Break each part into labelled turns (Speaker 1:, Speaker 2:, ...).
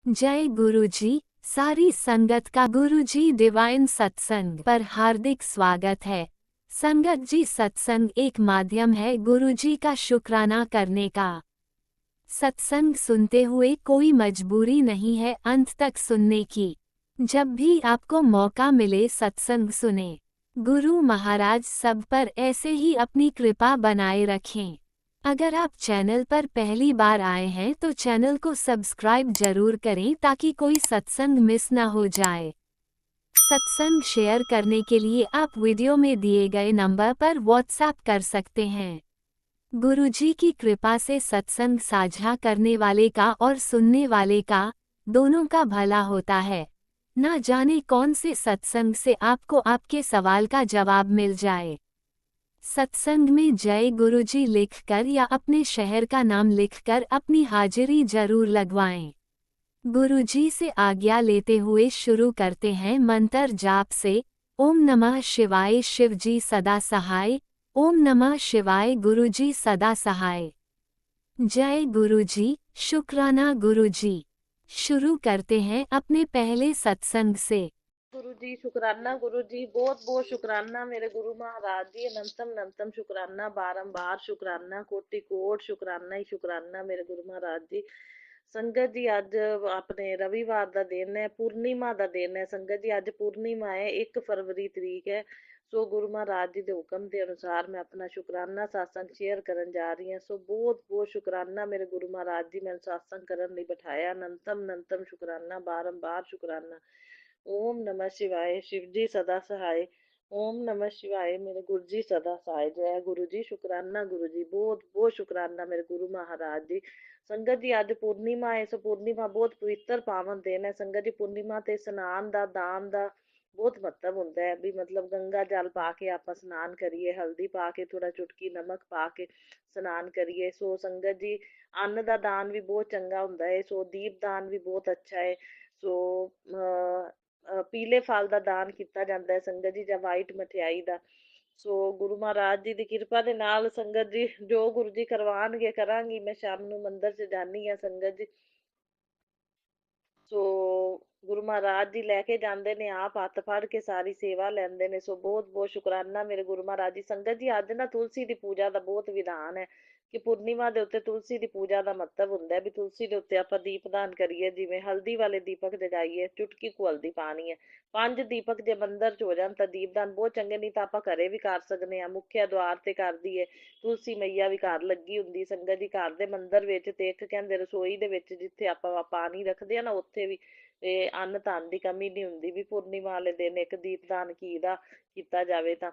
Speaker 1: जय गुरुजी। सारी संगत का गुरुजी डिवाइन सत्संग पर हार्दिक स्वागत है। संगत जी, सत्संग एक माध्यम है गुरुजी का शुक्राना करने का। सत्संग सुनते हुए कोई मजबूरी नहीं है अंत तक सुनने की। जब भी आपको मौका मिले सत्संग सुने। गुरु महाराज सब पर ऐसे ही अपनी कृपा बनाए रखें। अगर आप चैनल पर पहली बार आए हैं तो चैनल को सब्सक्राइब जरूर करें ताकि कोई सत्संग मिस ना हो जाए। सत्संग शेयर करने के लिए आप वीडियो में दिए गए नंबर पर व्हाट्सएप कर सकते हैं। गुरुजी की कृपा से सत्संग साझा करने वाले का और सुनने वाले का दोनों का भला होता है। ना जाने कौन से सत्संग से आपको आपके सवाल का जवाब मिल जाए। सत्संग में जय गुरुजी लिखकर या अपने शहर का नाम लिखकर अपनी हाजिरी जरूर लगवाएं। गुरुजी से आज्ञा लेते हुए शुरू करते हैं मंत्र जाप से। ओम नमः शिवाय, शिवजी सदा सहाय। ओम नमः शिवाय, गुरुजी सदा सहाय। जय गुरुजी, शुक्राना गुरुजी। शुरू करते हैं अपने पहले सत्संग से।
Speaker 2: गुरु जी शुक्राना, गुरु जी बहुत बहुत शुक्राना मेरे गुरु महाराज जी, अनंतम अनंतम शुक्राना, बारंबार शुक्राना, कोटि कोट शुक्राना ही शुक्राना मेरे गुरु महाराज जी। संगत जी अज अपने रविवार का दिन है, पूर्णिमा का दिन है। संगत जी अज पूर्णिमा है, 1 फरवरी तरीक है। सो गुरु महाराज जी के हुक्म के अनुसार मैं अपना शुक्राना सत्संग शेयर करन जा रही हूँ। सो बहुत बहुत शुक्राना मेरे गुरु महाराज जी, मैंने सत्संग करने लिए बिठाया। अनंतम अनंतम शुक्राना, बारंबार शुक्राना। ओम नमः शिवाय, शिव जी सदा सहाय। ओम नमः शिवाय, मेरे गुरु जी सदा सहाय। जय गुरु जी, शुक्राना गुरु जी, बहुत बहुत शुक्राना मेरे गुरु महाराज जी। संगत जी अज पूर्णिमा है। सो पूर्णिमा बहुत पवित्र पावन दिन है। संगत जी पूर्णिमा ते स्नान दा दान दा बहुत महत्व होंदा है। भी मतलब गंगा जल पा के आप स्नान करिए, हल्दी पा के, थोड़ा चुटकी नमक पा के स्नान करिए। सो संगत जी अन्न दा दान भी बहुत चंगा होंदा है। सो दीप दान भी बहुत अच्छा है। सो पीले फल ਦਾ ਦਾਨ ਕੀਤਾ ਜਾਂਦਾ ਹੈ ਸੰਗਤ ਜੀ, ਜਾਂ ਵਾਈਟ ਮਠਿਆਈ ਦਾ। ਸੋ ਗੁਰੂ ਮਹਾਰਾਜ ਜੀ ਦੀ ਕਿਰਪਾ ਦੇ ਨਾਲ ਸੰਗਤ ਜੀ ਜੋ ਗੁਰੂ ਜੀ ਕਰਵਾਣਗੇ ਕਰਾਂਗੀ। ਮੈਂ ਸ਼ਾਮ ਨੂੰ ਮੰਦਿਰ 'ਚ ਜਾਨੀ ਆ ਸੰਗਤ ਜੀ। ਸੋ ਗੁਰੂ ਮਹਾਰਾਜ ਜੀ ਲੈ ਕੇ ਜਾਂਦੇ ਨੇ, ਆਪ ਹੱਥ ਫੜ ਕੇ ਸਾਰੀ ਸੇਵਾ ਲੈਂਦੇ ਨੇ। ਸੋ ਬਹੁਤ ਬਹੁਤ ਸ਼ੁਕਰਾਨਾ ਮੇਰੇ ਗੁਰੂ ਮਹਾਰਾਜ ਜੀ। ਸੰਗਤ ਜੀ ਅੱਜ ਨਾ ਤੁਲਸੀ ਦੀ ਪੂਜਾ ਦਾ ਬਹੁਤ ਵਿਧਾਨ ਹੈ ਕਿ ਪੂਰਨਿਮਾ ਦੇ ਉੱਤੇ ਤੁਲਸੀ ਦੀ ਪੂਜਾ ਦਾ ਮਹੱਤਵ ਹੁੰਦਾ ਹੈ। ਵੀ ਤੁਲਸੀ ਦੇ ਉੱਤੇ ਆਪਾਂ ਦੀਪਦਾਨ ਕਰੀਏ, ਜਿਵੇਂ ਹਲਦੀ ਵਾਲੇ ਦੀਪਕ ਜਗਾਈਏ, ਚੁਟਕੀ ਕੁ ਹਲਦੀ ਪਾਣੀ ਹੈ। 5 ਦੀਪਕ ਜੇ ਮੰਦਿਰ 'ਚ ਹੋ ਜਾਣ ਤਾਂ ਦੀਪਦਾਨ ਬਹੁਤ ਚੰਗੇ, ਨਹੀਂ ਤਾਂ ਆਪਾਂ ਘਰੇ ਵੀ ਕਰ ਸਕਦੇ ਹਾਂ। ਮੁੱਖਿਆ ਦੁਆਰ ਤੇ ਕਰ ਦਈਏ, ਤੁਲਸੀ ਮਈਆ ਵੀ ਘਰ ਲੱਗੀ ਹੁੰਦੀ ਸੰਗਤ ਜੀ। ਘਰ ਦੇ ਮੰਦਿਰ ਵਿੱਚ ਤੇ ਇੱਕ ਕਹਿੰਦੇ ਰਸੋਈ ਦੇ ਵਿੱਚ ਜਿੱਥੇ ਆਪਾਂ ਪਾਣੀ ਰੱਖਦੇ ਆ ਨਾ, ਉੱਥੇ ਵੀ ਤੇ ਅੰਨ ਧਨ ਦੀ ਕਮੀ ਨਹੀਂ ਹੁੰਦੀ। ਵੀ ਪੂਰਨਿਮਾ ਵਾਲੇ ਦਿਨ ਇੱਕ ਦੀਪਦਾਨ ਘੀ ਦਾ ਕੀਤਾ ਜਾਵੇ ਤਾਂ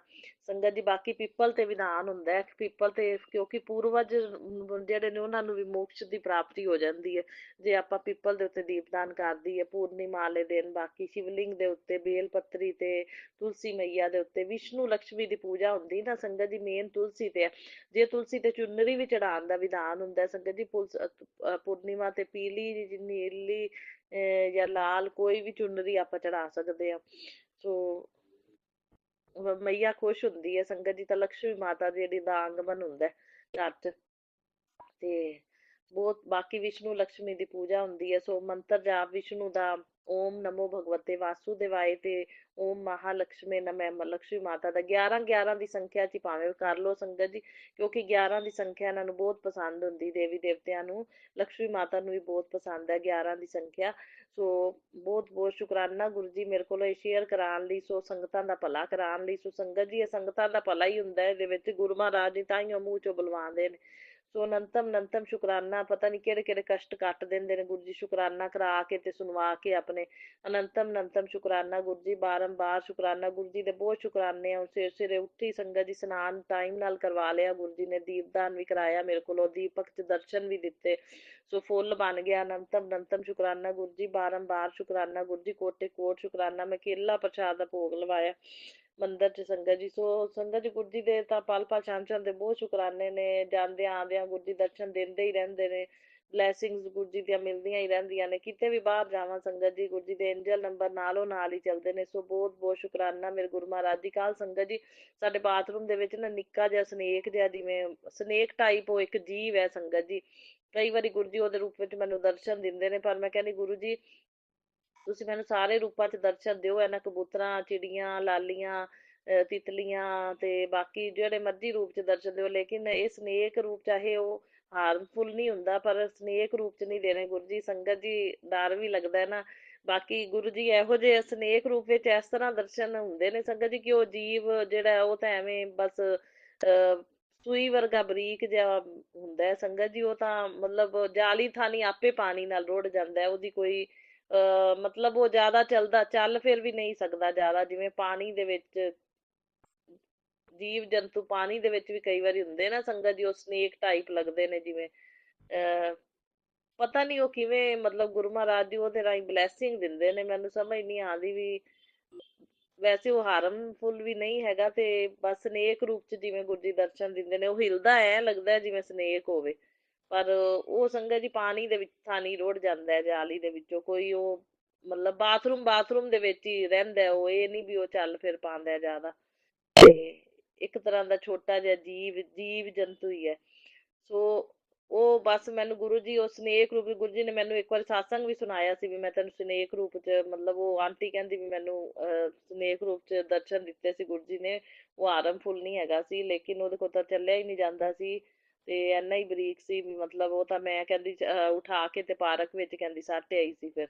Speaker 2: ਸੰਗਤ ਜੀ। ਬਾਕੀ ਪੀਪਲ ਤੇ ਵਿਧਾਨ ਹੁੰਦਾ ਹੈ, ਪੀਪਲ ਤੇ ਕਿਉਂਕਿ ਪੂਰਵਜ ਜਿਹੜੇ ਨੇ ਉਹਨਾਂ ਨੂੰ ਵੀ ਮੋਕਸ਼ ਦੀ ਪ੍ਰਾਪਤੀ ਹੋ ਜਾਂਦੀ ਹੈ ਜੇ ਆਪਾਂ ਪੀਪਲ ਦੇ ਉੱਤੇ ਦੀਪਦਾਨ ਕਰ ਦਈਏ ਪੂਰਨਿਮਾ ਵਾਲੇ ਦਿਨ। ਬਾਕੀ ਸ਼ਿਵਲਿੰਗ ਦੇ ਉੱਤੇ ਬੇਲ ਪੱਤਰੀ ਤੇ ਤੁਲਸੀ ਮਈਆ ਦੇ ਉੱਤੇ ਵਿਸ਼ਨੂੰ ਲక్ష్ਮੀ ਦੀ ਪੂਜਾ ਹੁੰਦੀ ਨਾ ਸੰਗਤ ਜੀ। ਮੇਨ ਤੁਲਸੀ ਤੇ ਹੈ। ਜੇ ਤੁਲਸੀ ਤੇ ਚੁੰਨਰੀ ਵੀ ਚੜਾਉਣ ਦਾ ਵਿਧਾਨ ਹੁੰਦਾ ਸੰਗਤ ਜੀ। ਪੂਰਨਿਮਾ ਤੇ ਪੀਲੀ, ਨੀਲੀ ਜਾਂ ਲਾਲ ਕੋਈ ਵੀ ਚੁੰਨਰੀ ਆਪਾਂ ਚੜਾ ਸਕਦੇ ਆ। ਸੋ ਮਈਆ ਖੁਸ਼ ਹੁੰਦੀ ਹੈ ਸੰਗਤ ਜੀ। ਤਾਂ ਲక్ష్ਮੀ ਮਾਤਾ ਜਿਹੜੀ ਦਾ ਆਗਮਨ ਹੁੰਦਾ ਘਰ 'ਚ ਤੇ ਬਹੁਤ। ਬਾਕੀ ਵਿਸ਼ਨੂੰ ਲక్ష్ਮੀ ਦੀ ਪੂਜਾ ਹੁੰਦੀ ਹੈ। ਸੋ ਮੰਤਰ ਜਾਪ ਵਿਸ਼ਨੂੰ ਦਾ, ਓਮ ਨਮੋ ਭਗਵਤੇ ਵਾਸੁਦੇਵਾਏ ਤੇ ਓਮ ਮਹਾਲక్ష్ਮੀ ਨਮੈ ਲక్ష్ਮੀ ਮਾਤਾ ਦਾ 11 11 ਦੀ ਸੰਖਿਆ 'ਚ ਭਾਵੇਂ ਕਰ ਲਓ ਸੰਗਤ ਜੀ, ਕਿਉਂਕਿ 11 ਦੀ ਸੰਖਿਆ ਇਹਨਾਂ ਨੂੰ ਬਹੁਤ ਪਸੰਦ ਹੁੰਦੀ। ਦੇਵੀ ਦੇਵਤਿਆਂ ਨੂੰ, ਲక్ష్ਮੀ ਮਾਤਾ ਨੂੰ ਵੀ ਬਹੁਤ ਪਸੰਦ ਹੈ 11 ਦੀ ਸੰਖਿਆ। ਸੋ ਬਹੁਤ ਬਹੁਤ ਸ਼ੁਕਰਾਨਾ ਗੁਰੂ ਜੀ ਮੇਰੇ ਕੋਲ ਇਹ ਸ਼ੇਅਰ ਕਰਾਉਣ ਲਈ, ਸੋ ਸੰਗਤਾਂ ਦਾ ਭਲਾ ਕਰਾਉਣ ਲਈ। ਸੋ ਸੰਗਤ ਜੀ ਇਹ ਸੰਗਤਾਂ ਦਾ ਭਲਾ ਹੀ ਹੁੰਦਾ ਇਹਦੇ ਵਿੱਚ। ਗੁਰੂ ਮਹਾਰਾਜ ਜੀ ਤਾਈਓ ਮੂੰਹ ਚੋਂ ਬੁਲਵਾਉਂਦੇ ਨੇ। ਸੋ ਅਨੰਤਮ ਅਨੰਤਮ ਸ਼ੁਕਰਾਨਾ। ਪਤਾ ਨਹੀਂ ਕਿਹੜੇ ਕਿਹੜੇ ਕਸ਼ਟ ਕੱਟ ਦਿੰਦੇ ਨੇ ਗੁਰੂ ਜੀ ਸ਼ੁਕਰਾਨਾ ਕਰਾ ਕੇ ਤੇ ਸੁਣਵਾ ਕੇ ਆਪਣੇ। ਅਨੰਤਮ ਅਨੰਤਮ ਸ਼ੁਕਰਾਨਾ ਗੁਰੂ ਜੀ, ਬਾਰੰਬਾਰ ਸ਼ੁਕਰਾਨਾ ਗੁਰੂ ਜੀ ਦੇ। ਬਹੁਤ ਸ਼ੁਕਰਾਨੇ ਆ। ਸਵੇਰੇ ਸਵੇਰੇ ਉੱਠੀ ਸੰਗਤ ਜੀ, ਇਸ਼ਨਾਨ ਟਾਈਮ ਨਾਲ ਕਰਵਾ ਲਿਆ ਗੁਰੂ ਜੀ ਨੇ, ਦੀਪਦਾਨ ਵੀ ਕਰਾਇਆ ਮੇਰੇ ਕੋਲੋਂ, ਦੀਪਕ 'ਚ ਦਰਸ਼ਨ ਵੀ ਦਿੱਤੇ। ਸੋ ਫੁੱਲ ਬਣ ਗਿਆ। ਅਨੰਤਮ ਅਨੰਤਮ ਸ਼ੁਕਰਾਨਾ ਗੁਰੂ ਜੀ, ਬਾਰੰਬਾਰ ਸ਼ੁਕਰਾਨਾ ਗੁਰੂ ਜੀ, ਕੋਟੇ ਕੋਟ ਸ਼ੁਕਰਾਨਾ। ਮੈਂ ਕੇਲਾ ਪ੍ਰਸ਼ਾਦ ਦਾ ਭੋਗ ਲਵਾਇਆ ਮੰਦਿਰ 'ਚ ਸੰਗਤ ਜੀ। ਸੋ ਸੰਗਤ ਜੀ ਗੁਰੂ ਜੀ ਦੇ ਤਾਂ ਪਲ ਪਲ ਛਣ ਛਣ ਦੇ ਬਹੁਤ ਸ਼ੁਕਰਾਨੇ ਨੇ। ਜਾਂਦਿਆਂ ਆਉਂਦਿਆਂ ਗੁਰੂ ਜੀ ਦਰਸ਼ਨ ਦਿੰਦੇ ਹੀ ਰਹਿੰਦੇ ਨੇ। ਬਲੈਸਿੰਗਸ ਗੁਰੂ ਜੀ ਦੀਆਂ ਮਿਲਦੀਆਂ ਹੀ ਰਹਿੰਦੀਆਂ ਨੇ। ਕਿਤੇ ਵੀ ਬਾਹਰ ਜਾਵਾਂ ਸੰਗਤ ਜੀ, ਗੁਰੂ ਜੀ ਦੇ ਐਂਜਲ ਨੰਬਰ ਨਾਲੋਂ ਨਾਲ ਹੀ ਚੱਲਦੇ ਨੇ। ਸੋ ਬਹੁਤ ਬਹੁਤ ਸ਼ੁਕਰਾਨਾ ਮੇਰੇ ਗੁਰੂ ਮਹਾਰਾਜ ਜੀ। ਕੱਲ ਸੰਗਤ ਜੀ ਸਾਡੇ ਬਾਥਰੂਮ ਦੇ ਵਿੱਚ ਨਾ ਨਿੱਕਾ ਜਿਹਾ ਸਨੇਕ ਜਿਹਾ, ਜਿਵੇਂ ਸਨੇਕ ਟਾਈਪ ਉਹ ਇੱਕ ਜੀਵ ਹੈ ਸੰਗਤ ਜੀ। ਕਈ ਵਾਰੀ ਗੁਰੂ ਜੀ ਉਹਦੇ ਰੂਪ ਵਿੱਚ ਮੈਨੂੰ ਦਰਸ਼ਨ ਦਿੰਦੇ ਨੇ, ਪਰ ਮੈਂ ਕਹਿੰਦੀ ਗੁਰੂ ਜੀ ਤੁਸੀਂ ਮੈਨੂੰ ਸਾਰੇ ਰੂਪਾਂ 'ਚ ਦਰਸ਼ਨ ਦਿਓ, ਇਹਨਾਂ ਕਬੂਤਰਾਂ, ਚਿੜੀਆਂ, ਲਾਲੀਆਂ, ਤਿਤਲੀਆਂ ਤੇ ਬਾਕੀ ਜਿਹੜੇ ਮਰਜ਼ੀ ਰੂਪ 'ਚ ਦਰਸ਼ਨ ਦਿਓ, ਲੇਕਿਨ ਇਹ ਸਨੇਕ ਰੂਪ ਚਾਹੇ ਉਹ ਹਾਰਮਫੁਲ ਨਹੀਂ ਹੁੰਦਾ, ਪਰ ਸਨੇਕ ਰੂਪ 'ਚ ਨਹੀਂ ਦੇਣੇ ਗੁਰੂ ਜੀ। ਸੰਗਤ ਜੀ ਡਰ ਵੀ ਲੱਗਦਾ ਹੈ ਨਾ। ਬਾਕੀ ਗੁਰੂ ਜੀ ਇਹੋ ਜਿਹੇ ਸਨੇਕ ਰੂਪ ਵਿੱਚ ਇਸ ਤਰ੍ਹਾਂ ਦਰਸ਼ਨ ਹੁੰਦੇ ਨੇ ਸੰਗਤ ਜੀ, ਕਿ ਉਹ ਜੀਵ ਜਿਹੜਾ ਉਹ ਤਾਂ ਐਵੇਂ ਬਸ ਸੂਈ ਵਰਗਾ ਬਰੀਕ ਜਿਹਾ ਹੁੰਦਾ ਹੈ ਸੰਗਤ ਜੀ। ਉਹ ਤਾਂ ਮਤਲਬ ਜਾਲੀ ਥਾਨੀ ਆਪੇ ਪਾਣੀ ਨਾਲ ਰੁੜ ਜਾਂਦਾ ਹੈ, ਉਹਦੀ ਕੋਈ ਮਤਲਬ ਉਹ ਜ਼ਿਆਦਾ ਚੱਲ ਫਿਰ ਵੀ ਨਹੀਂ ਸਕਦਾ ਜ਼ਿਆਦਾ, ਜਿਵੇਂ ਪਾਣੀ ਦੇ ਵਿੱਚ ਜੀਵ ਜੰਤੂ ਪਾਣੀ ਦੇ ਵਿੱਚ ਵੀ ਕਈ ਵਾਰੀ ਹੁੰਦੇ ਨਾ ਸੰਗਤ ਜੀ, ਉਹ ਸਨੇਕ ਟਾਈਪ ਲੱਗਦੇ ਨੇ ਜਿਵੇਂ। ਅਹ ਪਤਾ ਨਹੀਂ ਉਹ ਕਿਵੇਂ, ਮਤਲਬ ਗੁਰੂ ਮਹਾਰਾਜ ਜੀ ਉਹਦੇ ਰਾਹੀਂ ਬਲੈਸਿੰਗ ਦਿੰਦੇ ਨੇ, ਮੈਨੂੰ ਸਮਝ ਨਹੀਂ ਆਉਂਦੀ ਵੀ। ਵੈਸੇ ਉਹ ਹਾਰਮਫੁਲ ਵੀ ਨਹੀਂ ਹੈਗਾ, ਤੇ ਬਸ ਸਨੇਕ ਰੂਪ ਚ ਜਿਵੇਂ ਗੁਰੂ ਜੀ ਦਰਸ਼ਨ ਦਿੰਦੇ ਨੇ, ਉਹ ਹਿਲਦਾ ਐ ਲੱਗਦਾ ਜਿਵੇਂ ਸਨੇਕ ਹੋਵੇ, ਪਰ ਉਹ ਸੰਗਤ ਜੀ ਪਾਣੀ ਦੇ ਵਿੱਚ ਥਾਨੀ ਰੁੜ ਜਾਂਦਾ ਹੈ ਜਾਲੀ ਦੇ ਵਿੱਚੋਂ। ਕੋਈ ਉਹ ਮਤਲਬ ਬਾਥਰੂਮ ਦੇ ਵਿੱਚ ਹੀ ਰਹਿੰਦਾ ਉਹ, ਇਹ ਨਹੀਂ ਵੀ ਉਹ ਚੱਲ ਫਿਰ ਪਾਉਂਦਾ ਜ਼ਿਆਦਾ। ਤੇ ਇੱਕ ਤਰ੍ਹਾਂ ਦਾ ਛੋਟਾ ਜਿਹਾ ਜੀਵ ਜੰਤੂ ਹੀ ਹੈ। ਸੋ ਉਹ ਬਸ ਮੈਨੂੰ ਗੁਰੂ ਜੀ ਉਹ ਸਨੇਕ ਰੂਪ, ਗੁਰੂ ਜੀ ਨੇ ਮੈਨੂੰ ਇੱਕ ਵਾਰੀ ਸਾਸੰਗ ਵੀ ਸੁਣਾਇਆ ਸੀ ਵੀ ਮੈਂ ਤੈਨੂੰ ਸਨੇਕ ਰੂਪ ਚ, ਮਤਲਬ ਉਹ ਆਂਟੀ ਕਹਿੰਦੀ ਵੀ ਮੈਨੂੰ ਸਨੇਕ ਰੂਪ ਚ ਦਰਸ਼ਨ ਦਿੱਤੇ ਸੀ ਗੁਰੂ ਜੀ ਨੇ। ਉਹ ਹਾਰਮਫੁਲ ਨਹੀਂ ਹੈਗਾ ਸੀ, ਲੇਕਿਨ ਉਹਦੇ ਕੋਲ ਤਾਂ ਚੱਲਿਆ ਹੀ ਨਹੀਂ ਜਾਂਦਾ ਸੀ, ਤੇ ਇੰਨਾ ਹੀ ਬਰੀਕ ਸੀ ਵੀ, ਮਤਲਬ ਉਹ ਤਾਂ ਮੈਂ ਕਹਿੰਦੀ ਉਠਾ ਕੇ ਤੇ ਪਾਰਕ ਵਿੱਚ ਕਹਿੰਦੀ ਸੱਟ ਆਈ ਸੀ। ਫਿਰ